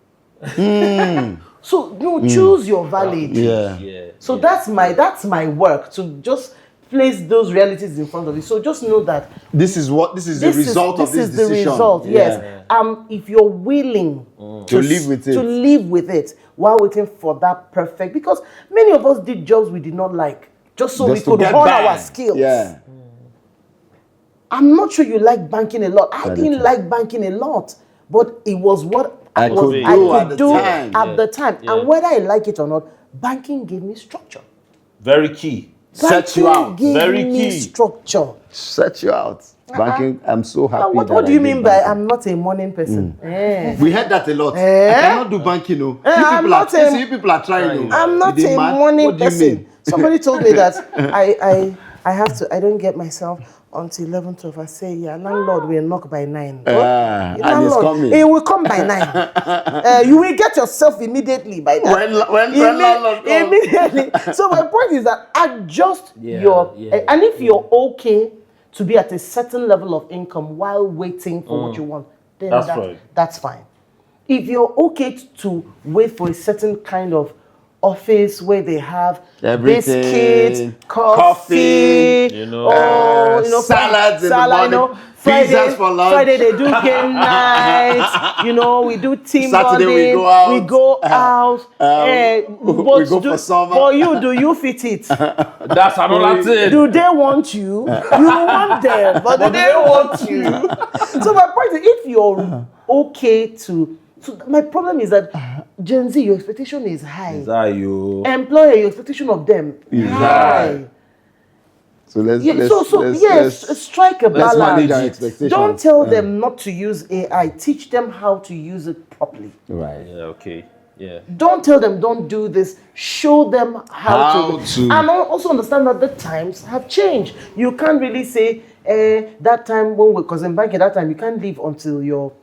So choose your valid. Yeah. So that's my work, to just place those realities in front of you. So just know that This is the result of this is decision. the result. Yes. If you're willing To live with it. to live with it while waiting for that perfect, because many of us did jobs we did not like just so Just to we could get hone by. our skills. Yeah. I'm not sure you like banking a lot. I That didn't is- like banking a lot, but it was what I could do at the time. at the time. Yeah. And whether I like it or not, banking gave me structure. Very key. Set you Banking out. gave Very me key. structure. Set you out. Banking, I'm so happy What that do you I did mean by banking. I'm not a morning person? We heard that a lot. I cannot do banking, no. You people are trying. I'm not a morning person. Somebody told me that I have to. I don't get myself until 11, 12. I say, yeah, landlord will knock by 9. and it's coming. It will come by 9. You will get yourself immediately by that. When landlord comes. Immediately. So my point is that adjust and if you're okay to be at a certain level of income while waiting for what you want, then That's right. that's fine. If you're okay to wait for a certain kind of office where they have Everything, biscuits, coffee, salads in the morning, pizzas for lunch. Friday they do game night. We do team Saturday we bonding. go out. We go for summer. For you, do you fit it? That's another thing. Do they want you? You want them, but do they want you? So my point is, if you're okay to So my problem is that Gen Z, your expectation is high. Is that you? Employer, your expectation of them is high. So let's strike a let's manage our balance. expectations. Don't tell them not to use AI. Teach them how to use it properly. Right. Yeah, okay. Yeah. Don't tell them don't do this. Show them how to. And also understand that the times have changed. You can't really say that time when because in banking that time you can't leave until your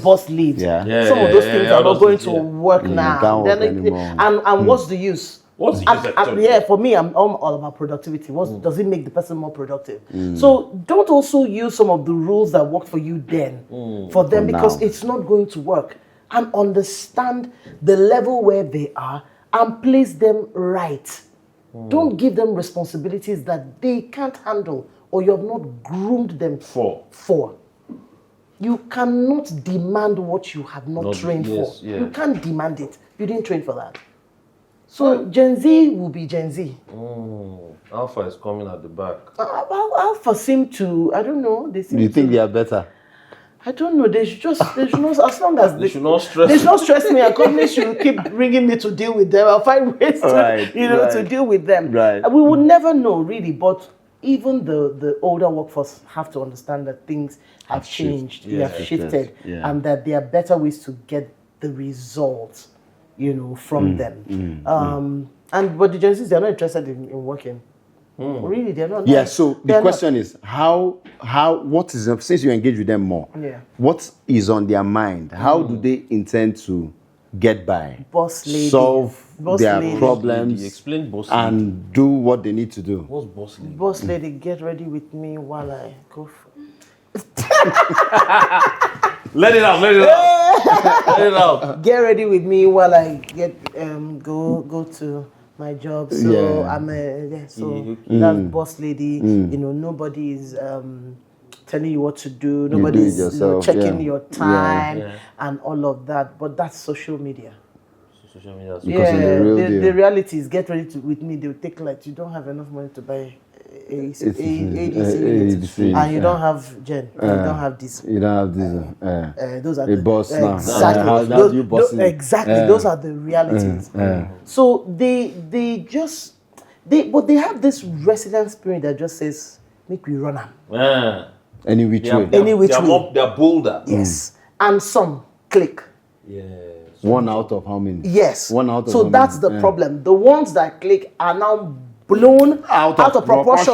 boss leaves. Some of those things are not going to work now. Can't work anymore. And what's the use? What's the use actually? Yeah, for me, I'm all about productivity. Does it make the person more productive? So don't also use some of the rules that worked for you then for them because it's not going to work. And understand the level where they are and place them right. Don't give them responsibilities that they can't handle or you have not groomed them for. You cannot demand what you have not trained for. Yeah. You can't demand it. You didn't train for that. So Gen Z will be Gen Z. Alpha is coming at the back. Alpha seem to, I don't know. They seem You think they are better? I don't know. They should not, as long as They should not stress. They should not stress me. And companies should keep bringing me to deal with them. I'll find ways to deal with them. Right. And we will never know really, but even the older workforce have to understand that things have changed. They have shifted, and that there are better ways to get the results, from them. But the Gen Zs, they're not interested in working. Really, they're not. Yeah. So the question is, what is since you engage with them more? Yeah. What is on their mind? How do they intend to get by? Boss lady. Solve their lady. problems. Explain boss lady. And do what they need to do. What's boss lady? Boss lady, get ready with me while I go for Let it out. Let it out. Get ready with me while I get go to my job. So I'm that's boss lady. Nobody is telling you what to do. Nobody is checking your time and all of that. But that's social media. Social media. The reality is get ready with me. They'll take like you don't have enough money to buy ADC, and you don't have Gen, you don't have this. You don't have this. Those are a the boss now. Exactly. Exactly. Those are the realities. So they have this resident spirit that just says, "Make we run am." Any which way. They're bolder. Yes, and some click. Yes. One out of how many? Yes. One out of so how that's many? the problem. The ones that click are now blown out of proportion.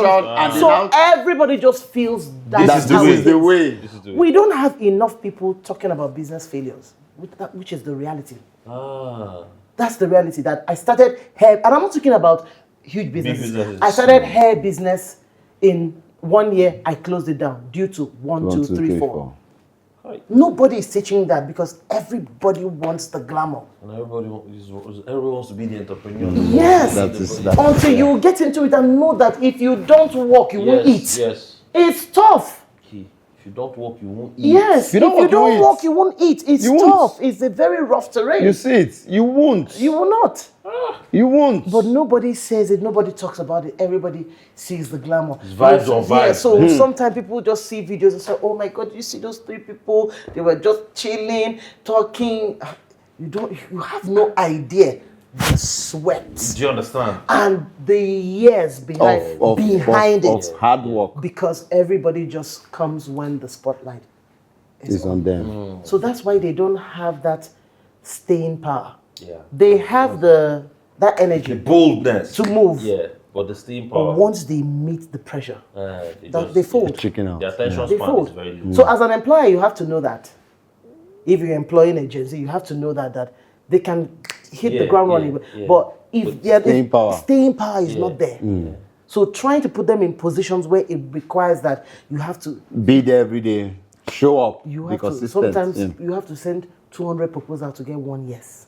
So everybody just feels This is the way. We don't have enough people talking about business failures, which is the reality. That's the reality that I started hair, and I'm not talking about huge businesses. I started hair business in 1 year. I closed it down due to 1, 2, 3, 4. Nobody is teaching that because everybody wants the glamour. And everybody wants to be the entrepreneur. Yes. Until you get into it and know that if you don't work, you won't eat. Yes. It's tough. If you don't work, you won't eat. Yes. If you don't work, you won't eat. It's tough. It's a very rough terrain. You see it. You won't. You will not. You won't. But nobody says it. Nobody talks about it. Everybody sees the glamour. It's vibes on vibes. Yeah, so sometimes people just see videos and say, "Oh my God, you see those 3 people? They were just chilling, talking." You have no idea the sweat. Do you understand? And the years behind it. Of hard work. Because everybody just comes when the spotlight is on them. So that's why they don't have that staying power. Yeah. They have that energy. The boldness. To move. Yeah. But the steam power. But once they meet the pressure, they fold. Chicken out. The attention They span fold. is very low. So as an employer, you have to know that. If you're employing a Gen Z, you have to know that they can hit the ground running. But if staying power is not there. So trying to put them in positions where it requires that you have to be there every day, show up. You have to. Sometimes you have to send 200 proposals to get 1 yes.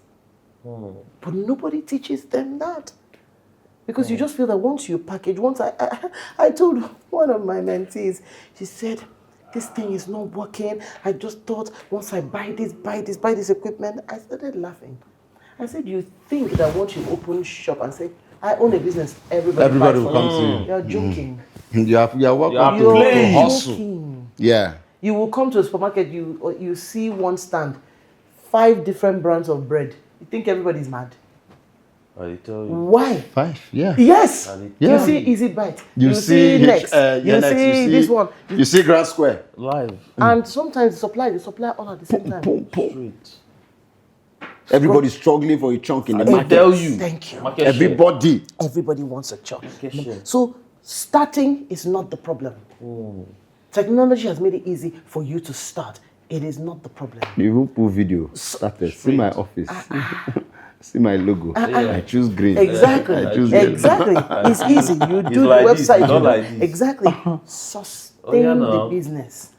But nobody teaches them that. Because you just feel that once you package, I told one of my mentees, she said, this thing is not working. I just thought once I buy this equipment, I started laughing. I said, you think that once you open shop and say, I own a business, everybody will come to you. You're joking. You are welcome to hustle. Yeah. You will come to a supermarket, you see one stand, 5 different brands of bread. You think everybody's mad? I tell you. Why? 5, yeah. Yes. Yeah. You see Easy Bite. You see Next. you see this one. You see Grand Square. Live. And sometimes they supply all at the same time. Straight. Everybody's struggling for a chunk in the I market. tell you. Thank you. Market share. Everybody. Everybody wants a chop. share. So starting is not the problem. Technology has made it easy for you to start. It is not the problem. You even put video. Started. See my office. See my logo. I choose green. Exactly. I choose green. Exactly. It's easy. You do the like this, website. it's not you know. like this. Exactly. Sustain yeah, the no. business.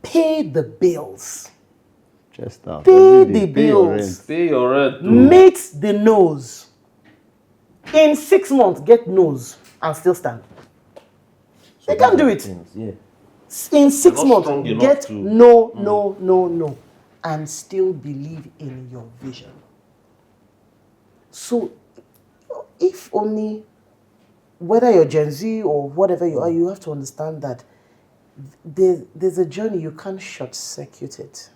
Pay the bills. Chest out. Pay Every day, the pay your bills. rent. Pay your rent. Meet the nose. In 6 months, get nose and still stand. They can't do it. Yeah. In 6 not months, strong enough get to- no, and still believe in your vision. So, if only, whether you're Gen Z or whatever you are, you have to understand that there's a journey, you can't short circuit it.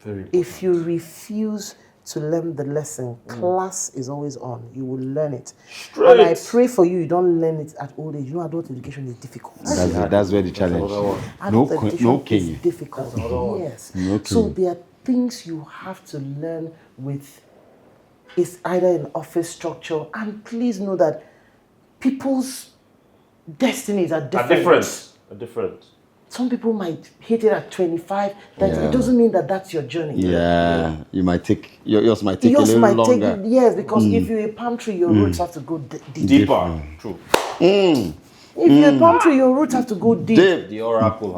Very. If you refuse to learn the lesson, class is always on. You will learn it. And I pray for you, you don't learn it at old age. You know, adult education is difficult. That's where the challenge. No, Adult education no is king. difficult. Yes. No So king. there are things you have to learn with. It's either an office structure, and please know that people's destinies are different. A different. Some people might hit it at 25. It doesn't mean that that's your journey. Yeah, you might take yours might take Yours a little might longer. take, yes, because if you're a palm tree, your roots have to go deep. Deeper. True. If you're a palm tree, your roots have to go deep. Dave, The oracle.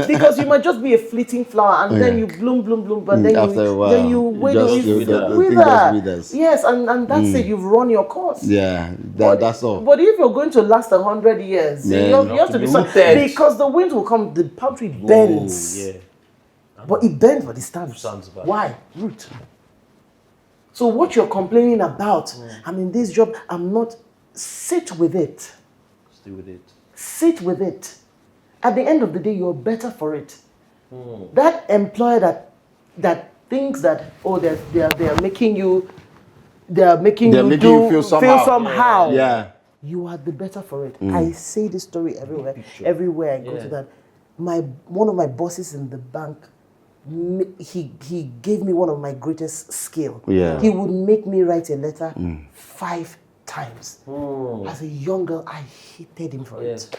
Because you might just be a fleeting flower and then you bloom, but then after a while, then you you wither. just- the thing just Wither. withers. Yes, and that's it. You've run your course. Yeah, that's all. But if you're going to last 100 years, Yeah. you have to be rooted. because the wind will come. The palm tree bends. Yeah. But it bends, but it stands. Stands back. Why? Root. So what you're complaining about, I'm in this job, I'm not, sit with it. Stay with it. Sit with it. At the end of the day, you're better for it. That employer that thinks that, oh, they are making you, They're making you feel somehow. Yeah. you are the better for it. I say this story everywhere. Everywhere I go to that. One of my bosses in the bank, he gave me one of my greatest skill. Yeah. He would make me write a letter 5 times. As a young girl, I hated him for it.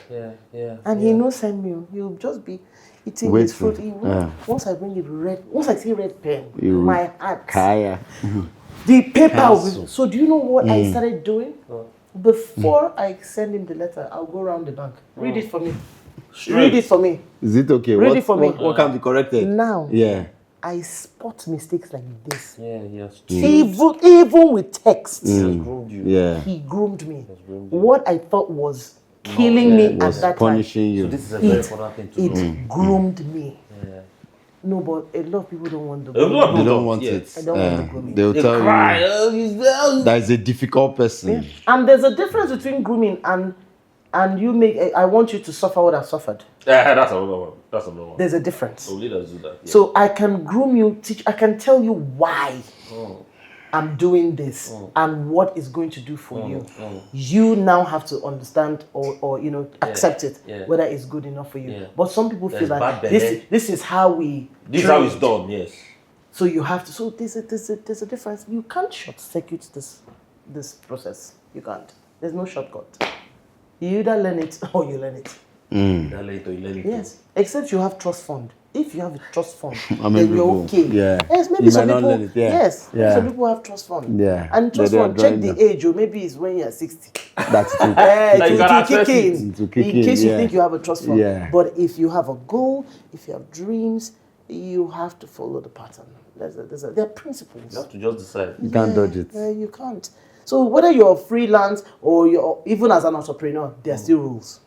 Yeah. And he no send me. He'll just be eating Wait his fruit. for- He will- Once I bring it red, once I see red pen, You- my heart. Kaya. The paper. So do you know what I started doing? Before I send him the letter, I'll go around the bank. Read it for me. Read it for me. Is it okay? Read it for me. What can be corrected? Now, Yeah. I spot mistakes like this. Yes. Even with text, Groomed you. Yeah. he groomed me. What I thought was killing me at Was that punishing you. So this is a very time, important thing to know. it groomed me. No, but a lot of people don't want the A lot of grooming. They people don't want it. I don't want the grooming. They'll They tell cry. you Oh, he's there. that is a difficult person. And there's a difference between grooming and you make. I want you to suffer what I've suffered. That's another one. That's another one. There's a difference. So leaders do that. Yeah. So I can groom you, I can tell you why I'm doing this and what it's going to do for you. You now have to understand or accept it, whether it's good enough for you. Yeah. But some people There's feel that bad this is how we. This is how train. it's done. Yes. So you have to. So there's a difference. You can't short circuit this process. You can't. There's no shortcut. You either learn it or you learn it. That later you learn it. Yes, except you have trust fund. If you have a trust fund, I mean, then you're people- okay. yeah. Yes, maybe You some might not people. learn it, yeah. Yes, maybe Yeah. some people have trust fund. Yeah. And trust They are fund, check drawing the age, or maybe it's when you're 60. That's true. Like you to can kick access it. in, To kick in in, case you yeah. think you have a trust fund. Yeah. But if you have a goal, if you have dreams, you have to follow the pattern. There are principles. You have to just decide. You can't dodge it. You can't. So whether you're freelance or you're even as an entrepreneur, there are still rules.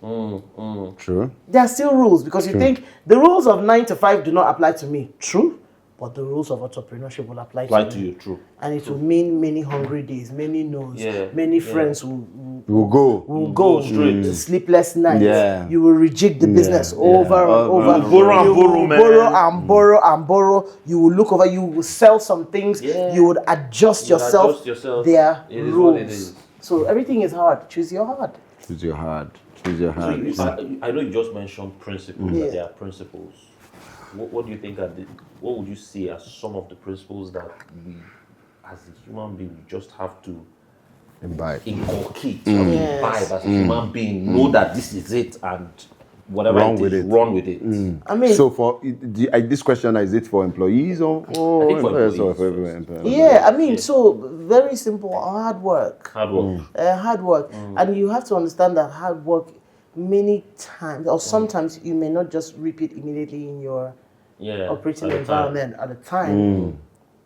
True. There are still rules because you think the rules of 9 to 5 do not apply to me. True. but the rules of entrepreneurship will apply to you, true. And it will mean many hungry days, many no's, many friends Will go straight. Sleepless nights. Yeah. You will reject the business over and over. Borrow and You borrow, will man. borrow and borrow and borrow. You will look over. You will sell some things. Yeah. You would adjust yourself. Adjust yourself. Their It is rules. what it is. So everything is hard. Choose your hard. Choose your hard. Choose your hard. I know you just mentioned principles, Yeah. that there are principles. What do you think what would you say are some of the principles that we, as a human being, we just have to Imbibe. inculcate, Yes. imbibe as a human being, know that this is it, and whatever Run it with is, it. run with it. I mean, So this question, is it for employees or I think for employers or employees for first. employees? yeah, I mean, so very simple, hard work. Hard work. Hard work. And you have to understand that hard work many times, or sometimes you may not just reap it immediately in your operating at the time. environment at the time.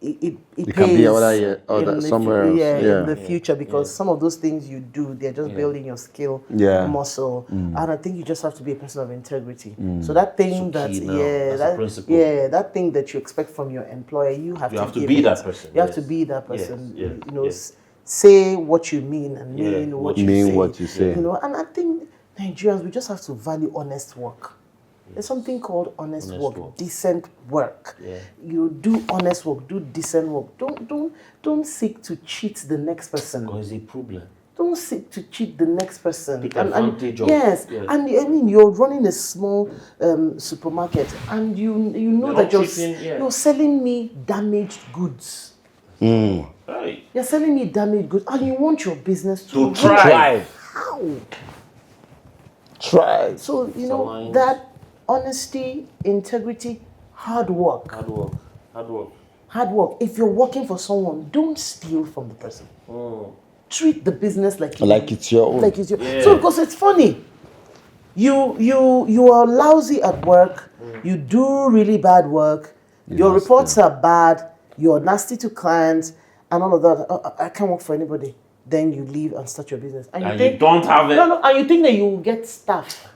It It pays can be other in the somewhere else. in the future, because some of those things you do, they're just building your skill, muscle, and I think you just have to be a person of integrity. So that thing So key now. That's a principle. that thing that you expect from your employer, you have to give be it. that person. You have to Yes. be that person. Yes. You know, Yes. say what you mean and mean what you Mean say. what you say. You know, and I think Nigerians, we just have to value honest work. There's something called honest work, decent work. Yeah. You do honest work, do decent work. Don't seek to cheat the next person. Because it's a problem. Don't seek to cheat the next person. Take advantage of. Yes, Yeah. and I mean, you're running a small supermarket, and you know You're that not cheating, you're selling me damaged goods. Right. You're selling me damaged goods, and you want your business To thrive. How? Try. So you know Sometimes- that honesty, integrity, hard work. Hard work. Hard work. Hard work. If you're working for someone, don't steal from the person. Treat the business like Like it's your own. Like it's your. So because it's funny, you are lousy at work. You do really bad work. Your reports are bad. You're nasty to clients and all of that. I can't work for anybody. Then you leave and start your business, and You don't have it. No, and you think that you will get staff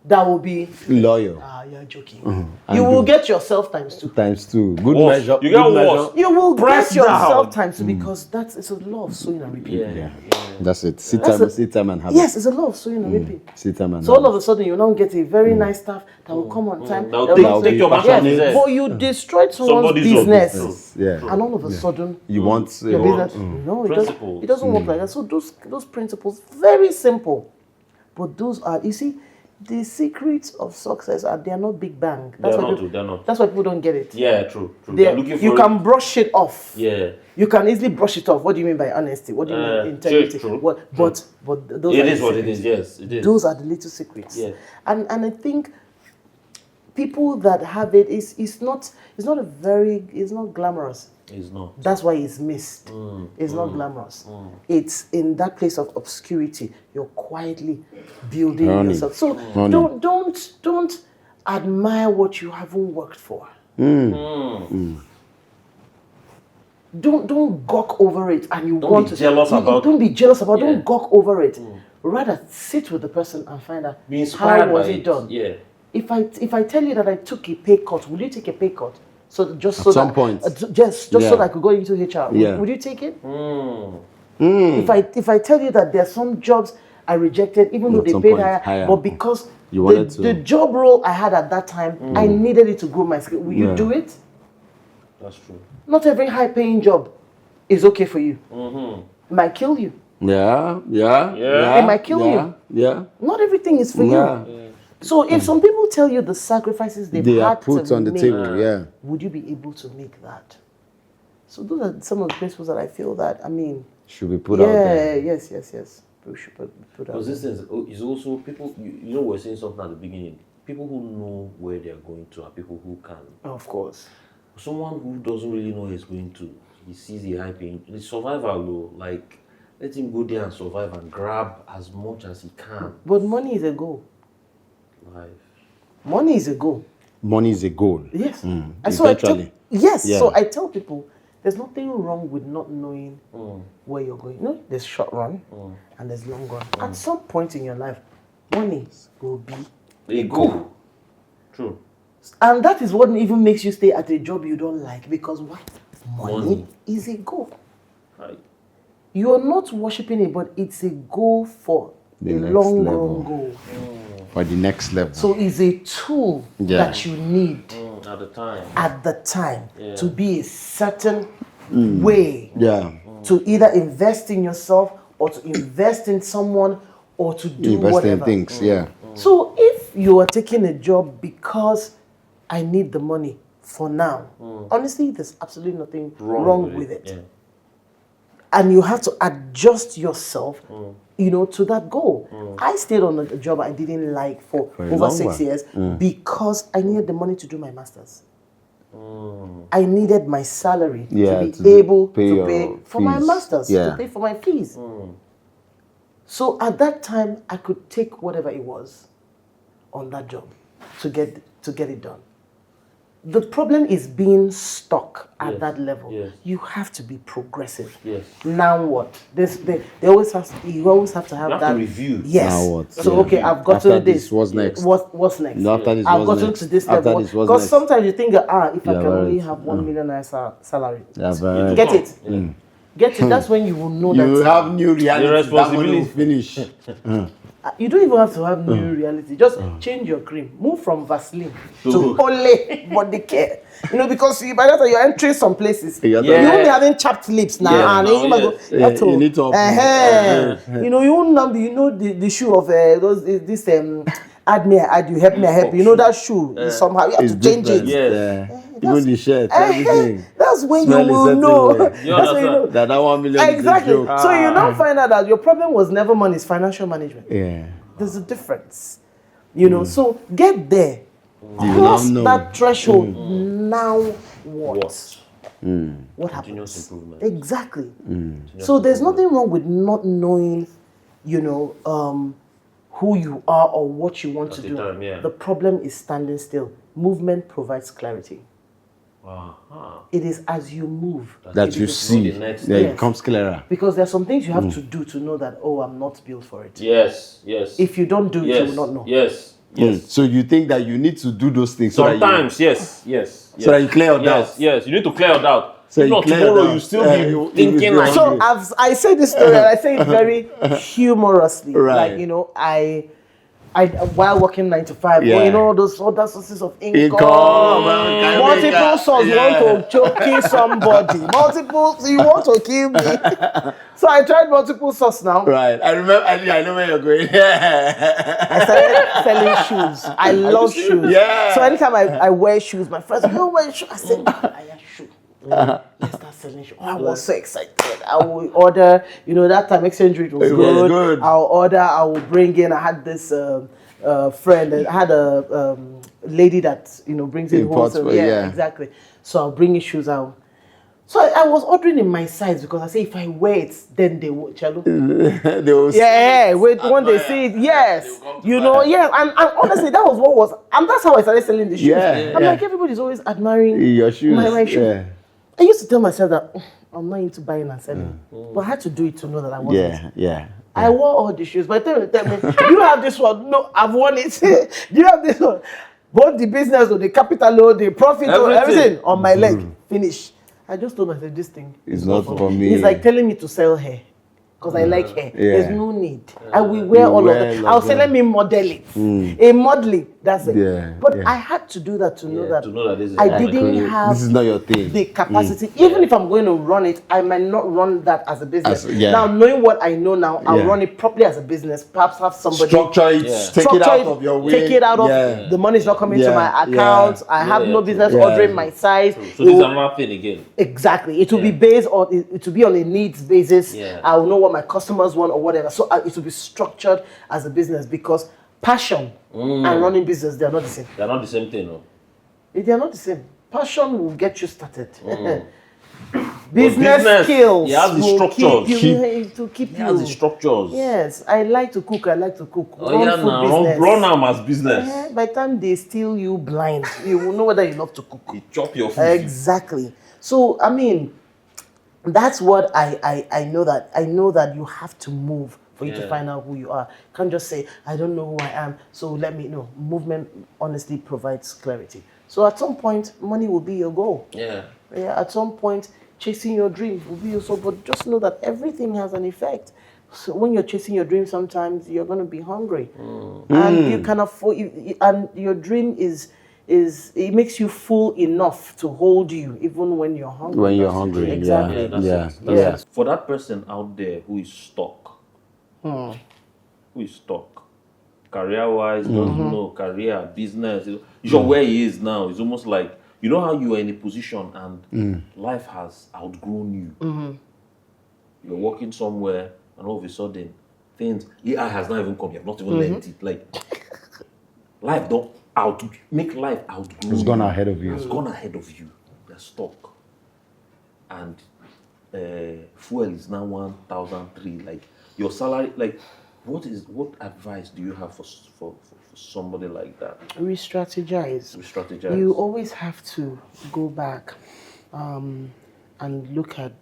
that will be Loyal. you're joking. You will get yourself times two. Times two. Good Worse. measure. You get good measure. worse. You will Press get yourself down. times two, because it's a law of sowing and reaping. Yeah. That's it. Sit time and have Yes, it's a law of sowing and reaping. Sit time and So all of a sudden you now get a very nice staff that will come on time. Now that will take your yes, passion. Yes. but you destroyed someone's Somebody's business, business. Yeah. and all of a sudden You want your business. No, Principles. it doesn't work like that. So those principles, very simple, but those are, you see, the secrets of success are, they are not big bang. They're not. people, They're not. That's why people don't get it. Yeah, true. They're looking for You can brush it off. Yeah. You can easily brush it off. What do you mean by honesty? What do you mean integrity? True. But those It are is the what it secrets. is. Yes, it is. Those are the little secrets. Yeah. And I think people that have it it's not glamorous. It's not. That's why it's missed. It's not glamorous. It's in that place of obscurity. You're quietly building yourself. So don't admire what you haven't worked for. Don't gawk over it, and you want be to jealous about- Don't be jealous about. Yeah. Don't gawk over it. Rather sit with the person and find out Be inspired how was by it it. done. Yeah. If I tell you that I took a pay cut, will you take a pay cut? So just so At some that, point. just so Yeah. that I could go into HR. Yeah. Would you take it? If I tell you that there are some jobs I rejected, even though At they some paid point, higher, higher. but because You wanted to. the job role I had at that time, I needed it to grow my skill. Will you Yeah. do it? That's true. Not every high-paying job is okay for you. It might kill you. Yeah. It might kill you. Yeah. Not everything is for Yeah. you. So if some people tell you the sacrifices they've They are had put to on the make, table. Yeah. would you be able to make that? So those are some of the principles that I feel that, I mean, Should be put out there. yes. We should put out Because this is also people. You know, we're saying something at the beginning. People who know where they are going to are people who can. Of course. Someone who doesn't really know where he's going to, he sees a high paying. The survival though, like let him go there and survive and grab as much as he can. But money is a goal. Life. Money is a goal. Money is a goal. Yes. And so Eventually. yes. Yeah. So I tell people, there's nothing wrong with not knowing where you're going. No, there's short run and there's long run. At some point in your life, money will be They go. True. And that is what even makes you stay at a job you don't like, because what? Money is a goal. Right. You're not worshiping it, but it's a goal for The a next long level. run goal. For the next level. So it's a tool that you need At the time. at the time to be a certain way Yeah. to either invest in yourself or to invest in someone or to do Invest whatever. in things, yeah. So if you are taking a job because I need the money for now, honestly, there's absolutely nothing wrong with it. Yeah. And you have to adjust yourself, to that goal. I stayed on a job I didn't like for a over long 6 while. years because I needed the money to do my master's. I needed my salary Yeah, to be able pay to your pay for my fees. master's, Yeah. to pay for my fees. So at that time, I could take whatever it was on that job to get it done. The problem is being stuck at that level. Yes. You have to be progressive. Yes. Now what? You always have to have You have that to review. Yes. Now what? So Yeah. I've gotten After this. this, what's next? What's next? No, after this, I've what's gotten next? to this After level. this, what's Because next? sometimes you think, if I can Yeah, only right. have 1 million naira salary, Yeah, very get it. Get it. That's when you will know You that have new reality. That responsibility. one will finish. you don't even have to have new reality. Just change your cream. Move from Vaseline to only body care. Because by that time you're entering some places. Yeah. You won't be having chapped lips now. Yeah, And no, then you might go, yes. you have to, You need to you won't now be, the shoe of this add me, I add you, help me, I help you. That shoe is somehow you have It's to change different. it. Yes. Even the shirt, everything. That's when Smell you is will certain know. way. That's when you know. That 1 million Exactly. is a joke. So you now find out that your problem was never money, it's financial management. Yeah. There's a difference. So get there. now Cross know. that threshold. Now what? What happens? Continuous improvement. Exactly. So there's nothing wrong with not knowing, who you are or what you want to the do. time, yeah. The problem is standing still. Movement provides clarity. It is as you move That you see. the next Yeah, step. it becomes clearer. because there are some things you have to do to know that, I'm not built for it. Yes. If you don't do it, you will not know. Yes. So you think that you need to do those things Sometimes, yes. So that you clear your doubts. Yes. You need to clear your doubt. So If you not, clear your tomorrow you doubts. still You be thinking will like. still- So I say this story and I say it very humorously. Right. Like, I while working 9 to 5, Yeah. those other sources of income. Income, Multiple sources want to choke somebody. You want to kill me. So I tried multiple sources now. Right. I remember. I know where you're going. I started selling shoes. I love shoes. Yeah. So anytime I wear shoes, my friends, you wear shoes. I said, I have shoes. Let's start selling shoes. I was so excited. I will order, that time exchange rate was It was good. good. I'll order, I will bring in. I had this friend, I had a lady that, brings in Imports, wholesale. yeah. Exactly. So I'll bring in shoes out. So I was ordering in my size because I say if I wear it, then they will. They will When they see it, yes, yes, and honestly, that was what was, and that's how I started selling the shoes. Yeah, I'm yeah. like, everybody's always admiring your shoes. my shoes. Yeah. I used to tell myself that I'm not into buying and selling, but I had to do it to know that I wasn't. Yeah. I wore all the shoes, but tell me, do you have this one? No, I've worn it. Do you have this one? Both the business or the capital or the profit or everything on my leg. Finish. I just told myself this thing It's not for me. It's like telling me to sell hair. Because I like hair. Yeah. There's no need. I will wear all of them. I'll say, let me model it. A modeling, that's it. Yeah, But yeah. I had to do that to know that this is I not my didn't career. have This is not your thing. the capacity. Even if I'm going to run it, I might not run that as a business. Yeah. Now, knowing what I know now, I'll Yeah. run it properly as a business. Perhaps have somebody Structure it. Take it out of your way. Take it out of Yeah. the money's not coming to Yeah. my account. I have no business Yeah. ordering my size. So It this is will- another thing again. Exactly. It will be based on it will be on a needs basis. Yeah. I will know what my customers want or whatever. So it will be structured as a business because passion and running business, they are not the same. They're not the same thing, no. They are not the same. Passion will get you started. But business skills you have the will structures. keep He has the structures. Yes, I like to cook. Oh, yeah, food now business. run them as business. By the time they steal you blind, you will know whether you love to cook. You chop your food. Exactly. So that's what I know that you have to move for you to Yeah. find out who you are. Can't just say, I don't know who I am, so let me know. Movement honestly provides clarity. So at some point, money will be your goal. Yeah. Yeah, at some point, chasing your dream will be your soul. But just know that everything has an effect. So when you're chasing your dream, sometimes you're going to be hungry, and you can afford. And your dream is it makes you full enough to hold you even when you're hungry. When you're hungry, exactly. Yeah, that's Yeah, it. That's yeah. it. For that person out there who is stuck, career-wise, doesn't know career, business. Sure, where he is now is almost like you know how you are in a position and life has outgrown you. You're working somewhere, and all of a sudden, things AI has not even come. You have not even learned it. Like life don't make life outgrow. It's gone ahead of you. It's gone ahead of you. You're stuck, and fuel is now 1,003. Like your salary, like what advice do you have for somebody like that? Re-strategize. Re-strategize. You always have to go back and look at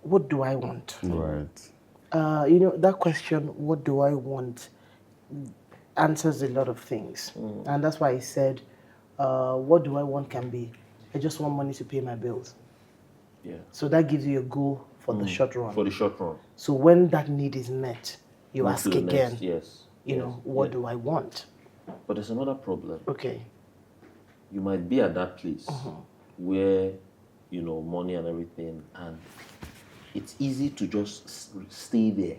what do I want. Right. That question, what do I want, answers a lot of things. And that's why I said, what do I want can be, I just want money to pay my bills. Yeah. So that gives you a goal for the short run. For the short run. So when that need is met, you Move ask to the again, next. Yes. what do I want? But there's another problem. Okay. You might be at that place where, money and everything, and it's easy to just stay there.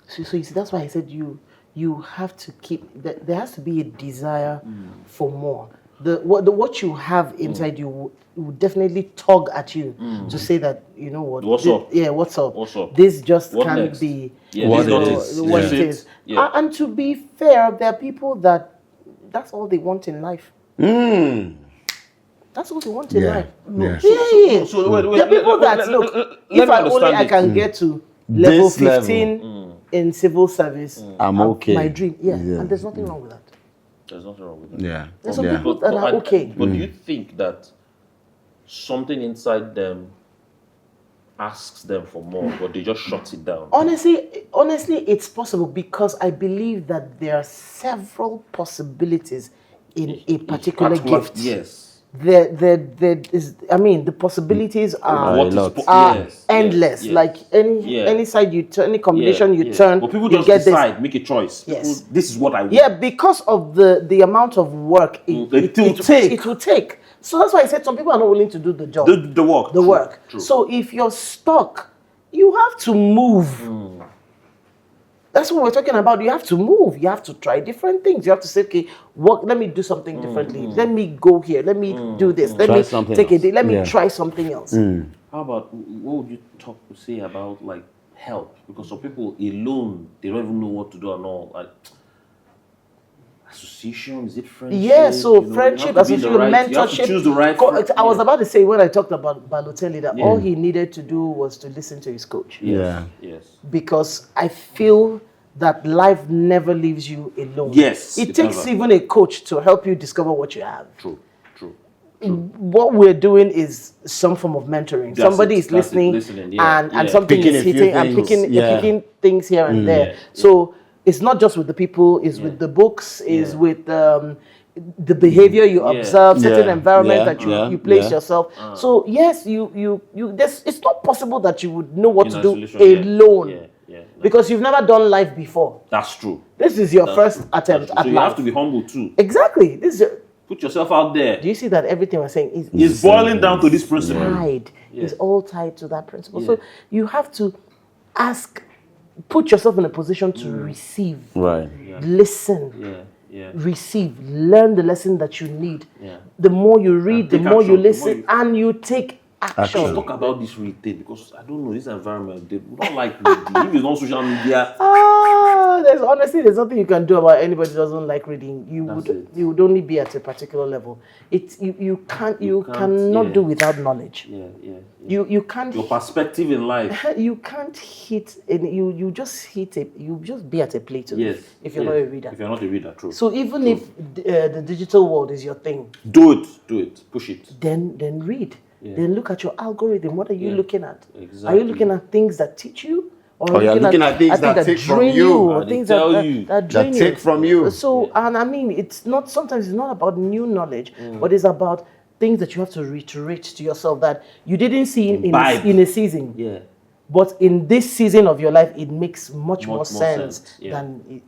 So you see, that's why I said you have to keep, there has to be a desire for more. What you have inside you will definitely tug at you to say that, you know what. What's up? Yeah, what's up? What's up? This just What can't next? be Yeah, What this it not is. what Yeah. it is. Yeah. And to be fair, there are people that's all they want in life. That's all they want in Yeah. life. Yeah. Yeah. So wait, There are people that look. If I can get to level This level. 15 in civil service, I'm okay. My dream, Yeah. and there's nothing wrong with that. There's nothing wrong with that. Yeah. There's some Yeah. people that are okay. But do you think that something inside them asks them for more, but they just shut it down? Honestly, it's possible because I believe that there are several possibilities in a particular gift. Yes. There is. I mean, the possibilities are What is lot. yes, endless. yes. Like any side you turn, any combination you turn, But people you just get decide, make a choice. Yes. People, this is what I want. Yeah, because of the amount of work it will take. So that's why I said some people are not willing to do the job. The work. The work. True. So if you're stuck, you have to move. That's what we're talking about. You have to move. You have to try different things. You have to say, okay, let me do something differently. Let me go here. Let me do this. Let Try me something take a else. day. Let me Yeah. try something else. How about what would you say about like help? Because some people alone they don't even know what to do and all. Like association, is it friendship? Yeah, so You know, friendship, you have to be in the association, right- You have to mentorship. choose the right. I was about to say when I talked about Balotelli that all he needed to do was to listen to his coach. Yeah. Yes. Because I feel that life never leaves you alone. Yes, It it takes never. even a coach to help you discover what you have. True. What we're doing is some form of mentoring. That's Somebody it. is That's it. listening, Listening, yeah, and yeah. something Picking is a few hitting and things, picking, yeah. picking things here and there. Yeah. So it's not just with the people, it's with the books, it's Yeah. with the behavior you Yeah. observe, certain Yeah. environment Yeah. that Yeah. you place Yeah. yourself. So yes, it's not possible that you would know what In to do isolation, yeah. alone. Yeah. Because you've never done life before. That's true. This is your That's first true. attempt That's true. at So you life. have to be humble too. Exactly. This is Put yourself out there. do you see that everything we're saying is It's boiling down to this principle. tied? Yeah. Is all tied to that principle. Yeah. So you have to put yourself in a position to receive, Right. listen, Yeah. receive, learn the lesson that you need. Yeah. The more you read, the take more you action, the more listen, you- and you take action. Talk about this retail because I don't know this environment. They don't like reading. If it's not social media, There's nothing you can do about anybody who doesn't like reading. That's it. You would only be at a particular level. You cannot yeah. do without knowledge. yeah. You can't Your perspective in life. you can't hit any, you just be at a plate of Yes. if you're yes. not a reader. If you're not a reader, true. So even if the digital world is your thing, Do it, push it. then read. Yeah. Then look at your algorithm. What are you Yeah. looking at? Are Exactly. you looking at things that teach you, or you're looking at things that take from you. or And things they tell that, you. that drain That take from you. So, and I mean, it's not, sometimes it's not about new knowledge, but it's about things that you have to reiterate to yourself that you didn't see Imbibe. in a season. Yeah. But in this season of your life, it makes much more sense, sense yeah. than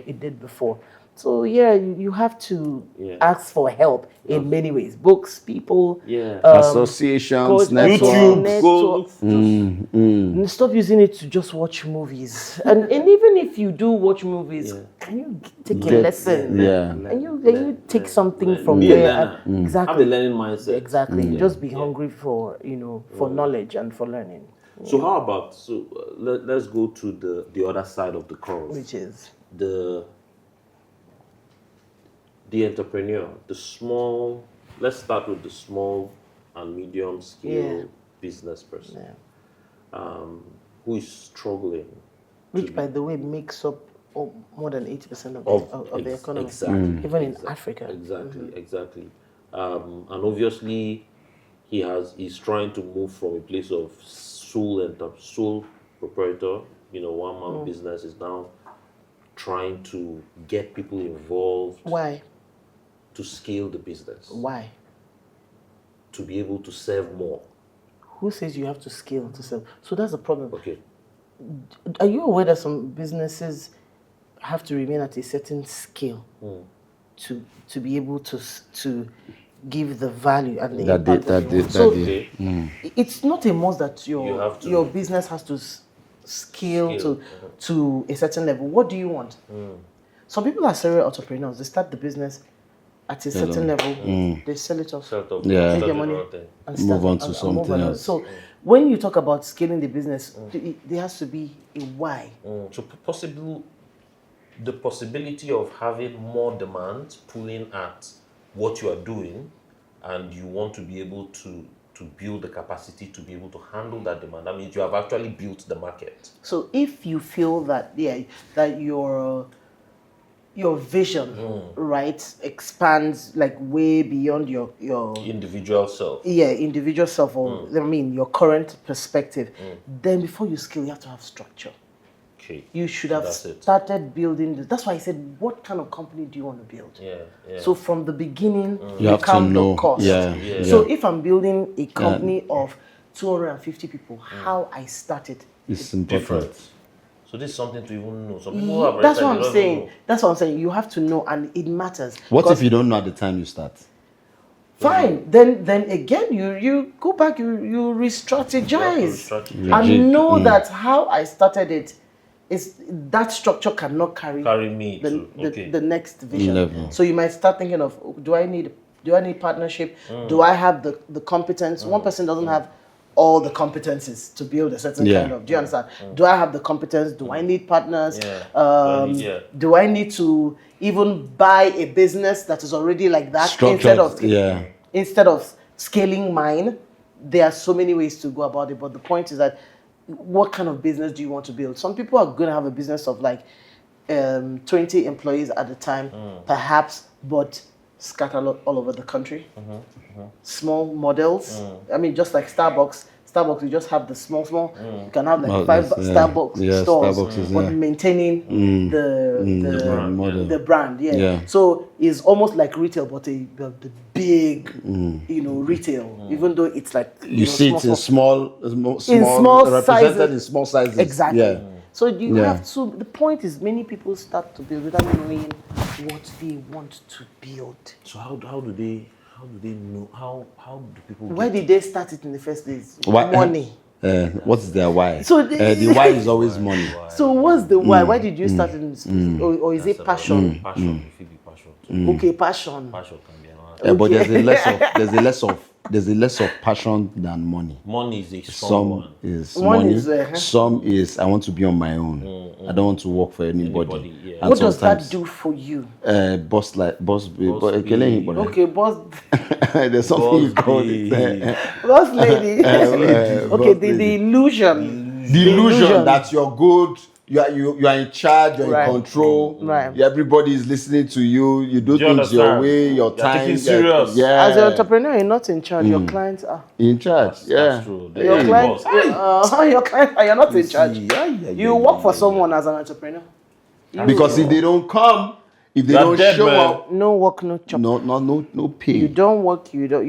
it did before. So yeah, you have to ask for help in many ways. Books, people, Associations, coach, networks. Go look, just Stop using it to just watch movies. And even if you do watch movies, can you take a lesson? And you take something from be a there. learner. And, exactly. Have the learning mindset. Exactly. Just be hungry for for knowledge and for learning. So how about let's go to the other side of the coin, Which is the entrepreneur, the small. Let's start with the small and medium scale business person, who is struggling. which, by the way, makes up more than 80% of the economy, exactly, even in Africa. Exactly. And obviously, he's trying to move from a place of sole proprietor, one man business, is now trying to get people involved. Why? To scale the business. Why? To be able to serve more. Who says you have to scale to sell? So that's the problem. Okay. Are you aware that some businesses have to remain at a certain scale to be able to give the value and the impact? It's not a must that your business has to scale to a certain level. What do you want? Some people are serial entrepreneurs. They start the business at a certain level, they sell it off, take their money, and move on to something else. So when you talk about scaling the business, there has to be a why. So the possibility of having more demand pulling at what you are doing, and you want to be able to build the capacity to be able to handle that demand. That means you have actually built the market. So if you feel that that your vision, right, expands like way beyond your individual self. Yeah, individual self, or I mean your current perspective. Then before you scale, you have to have structure. Okay. You should have started building this. That's why I said, what kind of company do you want to build? Yeah. So from the beginning, you have to know the cost. So if I'm building a company of 250 people, how I started is different. So this is something to even know. Some people have That's what I'm saying. That's what I'm saying. You have to know, and it matters. What if you don't know at the time you start? Fine. Then again, you go back, you re-strategize, and know that how I started it is that structure cannot carry me the next vision. Level. So you might start thinking of, do I need partnership? Do I have the competence? One person doesn't have all the competencies to build a certain kind of. Do you understand? Do I have the competence? Do I need partners? Do I need to even buy a business that is already like that instead of scaling mine? There are so many ways to go about it, but the point is that what kind of business do you want to build? Some people are going to have a business of like 20 employees at a time, perhaps, but scattered all over the country. Small models. I mean, just like Starbucks, you just have the small. You can have like 5 Starbucks stores, but maintaining the brand. So it's almost like retail, but the big, retail. Even though it's like you see it in small represented sizes. In small sizes. Exactly. So you have to. The point is, many people start to build without knowing what they want to build. So how do they know? How do people? Why did they start it in the first place? Why? Money. What's their why? So the why is always money. So what's the why? Why did you start it in this place? Or is it passion? Passion. It could be passion too. Okay, passion. Passion can be another. But there's a less of passion than money. Money is a strong one. Is One money. is, Some is I want to be on my own. I don't want to work for anybody. And what does that do for you? Boss. Okay, boss. There's something you call it. Boss lady. Okay, the illusion. The illusion that you're good you are in charge, you're Right. in control. Right. Everybody is listening to you. You do Do you things your understand? way, your You're time. taking serious. Yeah. As an entrepreneur, you're not in charge. Your clients are. In charge. That's true. They Your are the clients, boss. your clients are. You're not in charge. See, You work for someone as an entrepreneur. Because if they don't come, if they You're don't dead, show man. up, No work, no chop. no pay. You don't work, you don't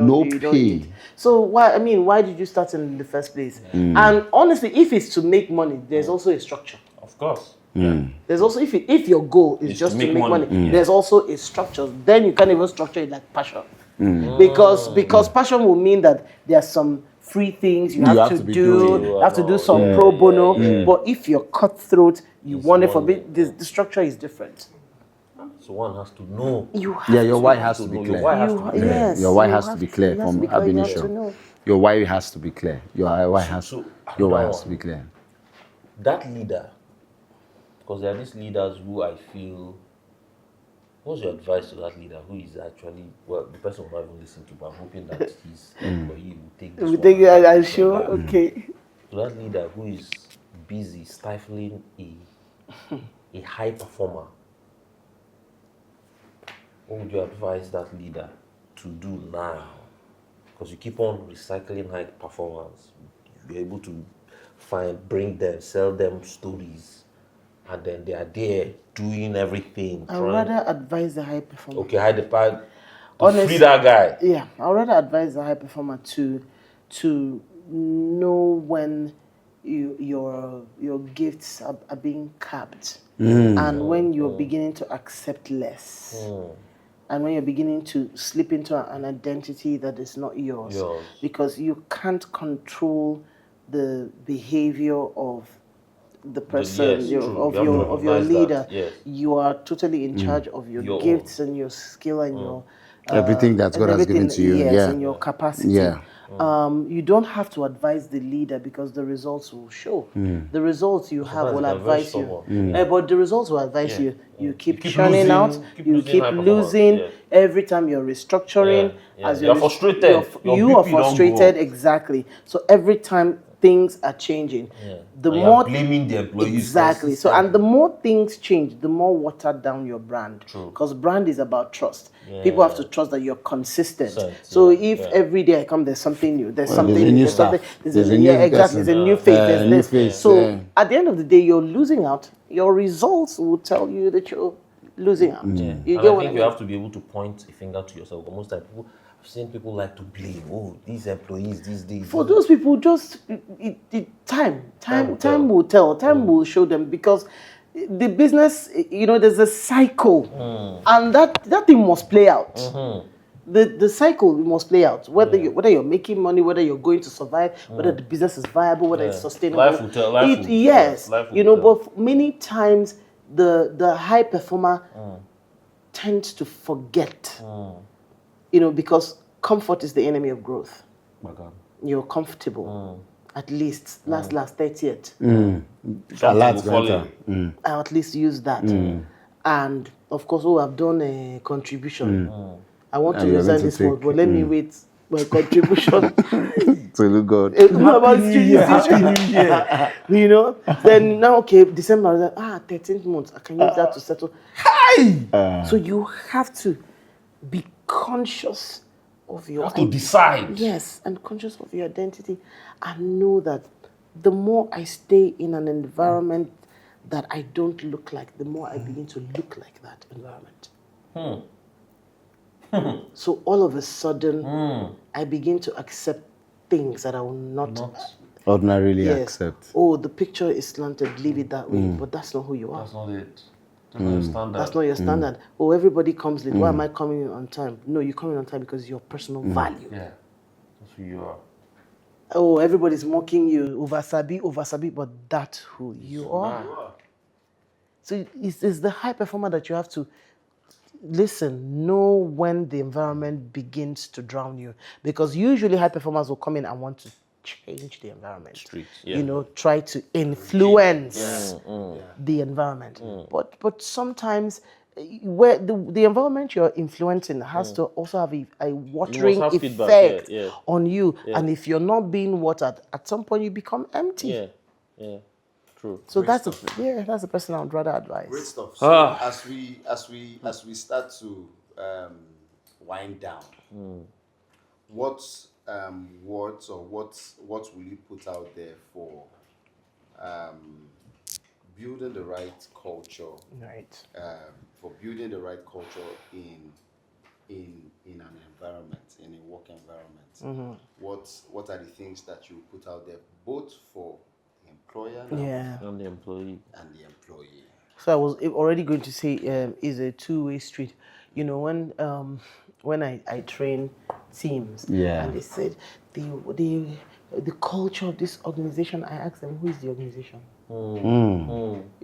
No you don't pay. eat. So why did you start in the first place? And honestly, if it's to make money, there's also a structure. Of course. There's also if your goal is just to make money, there's also a structure. Then you can't even structure it like passion. Because passion will mean that there are some free things you have to do. You have to do some pro bono. But if you're cutthroat, you want it for the structure is different. So one has to know. Your why has to be clear. Your why has to be clear. Yes, Your why you has to have be clear you have from to be clear, ab you have initio. to know. Your why has to be clear. Your why has to be clear. That leader, because there are these leaders who I feel. What's your advice to that leader who is actually, well, the person will not even listen to, but I'm hoping that his employee will take this We one think and I'm take sure. that. Okay. To that leader who is busy stifling a high performer, what would you advise that leader to do now? Because you keep on recycling high performance, you're able to bring them, sell them stories, and then they are there doing everything. I'd rather advise the high performer. Okay, hide the part. Honestly, Free that guy. Yeah, I'd rather advise the high performer to know when your gifts are being capped, and when you're beginning to accept less, and when you're beginning to slip into an identity that is not yours, because you can't control the behavior of the person, of your leader. Yes. You are totally in charge of your gifts and your skill and your Everything that God has given to you. Yes, and your capacity. Yeah. You don't have to advise the leader because the results will show. The results you have will advise you. But the results will advise you. You keep churning losing, out. You keep high losing. performance. Every time you're restructuring. As You're frustrated. You are frustrated, exactly. So every time things are changing, the And more you're blaming the employees. exactly. So and the more things change, the more watered down your brand. Because brand is about trust. People have to trust that you're consistent. So if every day I come, there's something new. There's something there's a new There's something. staff. There's There's a a new exactly. person. There's a new face. There's new this. face, So at the end of the day, you're losing out. Your results will tell you that you're losing out. You And get I what I think mean? you have to be able to point a finger to yourself. But most times, I've seen people like to blame. Oh, these employees these days. For those people, just time will tell. Time will show them because the business, there's a cycle, and that thing must play out. The cycle must play out. Whether you're making money, whether you're going to survive, whether the business is viable, whether it's sustainable. Life will tell. Yes, Life will tell. but many times the high performer tends to forget. Because comfort is the enemy of growth. You're comfortable. At least last 30th. I'll at least use that. And of course, I've done a contribution. I want to resign this month, but let me wait my contribution. To look good. Then now, okay, December, 13th month, I can use that to settle. So you have to be conscious of your... You have to decide. Yes, and conscious of your identity, and know that the more I stay in an environment that I don't look like, the more I begin to look like that environment. So all of a sudden, I begin to accept things that I will not ordinarily accept. Oh, the picture is slanted, leave it that way. But that's not who you are. That's not it. That's not your standard. That's not your standard. Oh, everybody comes late. Why am I coming in on time? No, you're coming on time because your personal value. Yeah. That's who you are. Oh, everybody's mocking you. Over-sabi, but that's who you are. So it's the high performer that you have to listen, know when the environment begins to drown you. Because usually high performers will come in and want to change the environment. Try to influence the environment. But sometimes where the environment you're influencing has to also have a watering effect on you. And if you're not being watered, at some point you become empty. True. So that's that's the person I would rather advise. Great stuff. So as we start to wind down, what words or what will you put out there for building the right culture? Right. For building the right culture in an environment, in a work environment. What are the things that you put out there, both for the employer And the employee. and the employee? So I was already going to say is a two-way street. You know, when I train teams, and they said the culture of this organization, I asked them, who is the organization?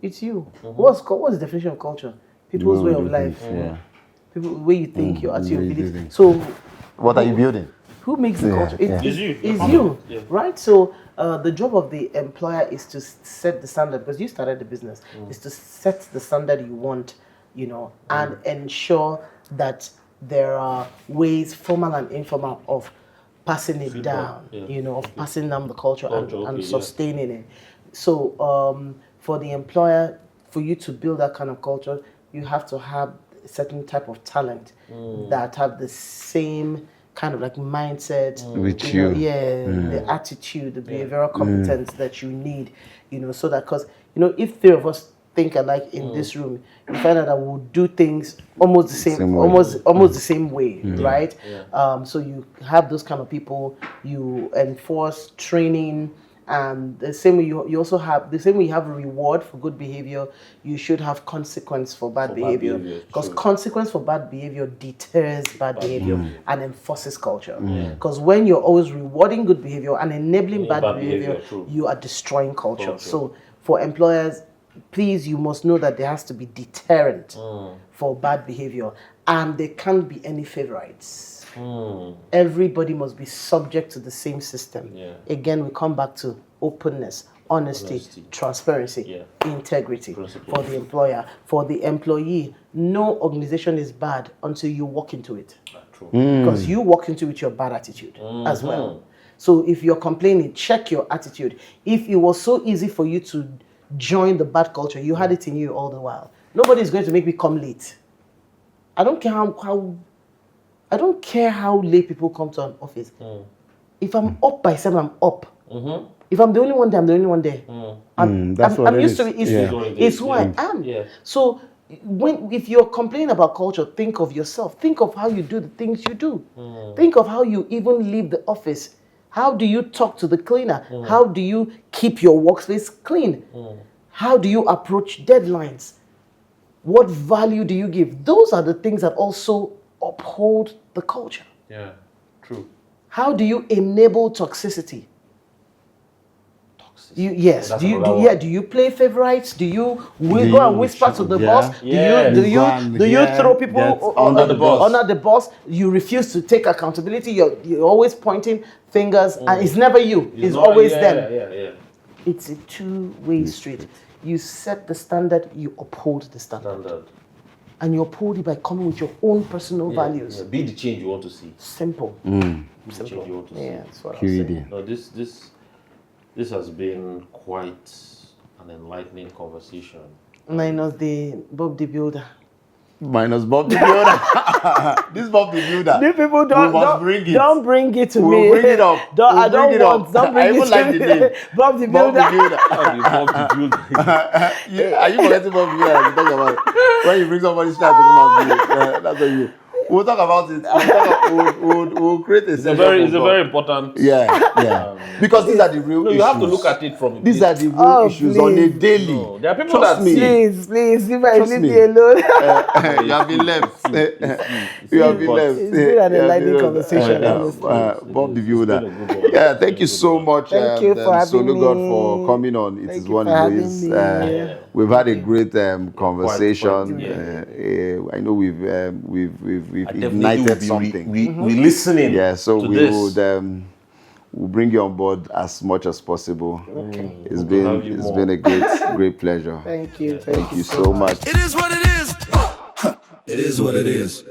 It's you. What's the definition of culture? People's way of life. People, the way you think, your attitude. So, What are you building? who makes the culture? It's you. It's you, right? So the job of the employer is to set the standard, because you started the business, is to set the standard you want, and ensure that there are ways, formal and informal, of passing it down, of passing down the culture and sustaining it. So for the employer, for you to build that kind of culture, you have to have a certain type of talent that have the same kind of like mindset with you. The attitude, the behavioral competence that you need, so that, because if three of us think alike in this room, you find out that we'll do things almost the same almost the same way, right? So you have those kind of people, you enforce training. And the same way you also have the same way you have a reward for good behavior, you should have consequence for bad behavior, because consequence for bad behavior deters bad behavior and enforces culture. Because when you're always rewarding good behavior and enabling bad behavior, you are destroying culture. So for employers, please, you must know that there has to be deterrent for bad behavior, and there can't be any favorites. Everybody must be subject to the same system. Again, we come back to openness, honesty, transparency, integrity for the employer. For the employee, no organization is bad until you walk into it. Because you walk into it with your bad attitude as well. So if you're complaining, check your attitude. If it was so easy for you to join the bad culture, you had it in you all the while. Nobody is going to make me come late. I don't care how late people come to an office. If I'm up by 7, I'm up. If I'm the only one there, I'm the only one there. I'm used to it. It's who I am. So if you're complaining about culture, think of yourself. Think of how you do the things you do. Think of how you even leave the office. How do you talk to the cleaner? How do you keep your workspace clean? How do you approach deadlines? What value do you give? Those are the things that also uphold the culture. Yeah, true. How do you enable toxicity? Do you play favorites? Do you go and whisper to the boss? Do you throw people under the bus? You refuse to take accountability. You're always pointing fingers, and it's never you. It's always them. It's a two-way street. You set the standard, you uphold the standard. And you uphold it by coming with your own personal values. Be the change you want to see. Simple. Be the change you want to see. That's what I'm saying. No, this has been quite an enlightening conversation. Minus the Bob the Builder. Minus Bob the Builder. This Bob the Builder. The people don't bring it to me. We'll bring it up. Don't bring it I even like the name. Bob the Builder. Bob the Builder. Are you forgetting Bob the Builder? You talk about when you bring somebody's child to come out. That's what you. We'll talk about it. We'll create a session. It's a very important. Because these are the real issues. You have to look at it from. These are the real issues on a daily. No, there are people Trust that me. Please, leave me alone. You have been left. You have been left. It's been an enlightening conversation. Bob the Builder. Yeah, thank you so much. Thank you for having me. God for coming on. It is one of those. We've had a great conversation. I know we've ignited something. We listening. Yeah, so we would we'll bring you on board as much as possible. Okay. It's been a great pleasure. Thank you. Thank you so much. It is what it is. It is what it is.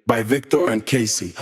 By Victor and Casey.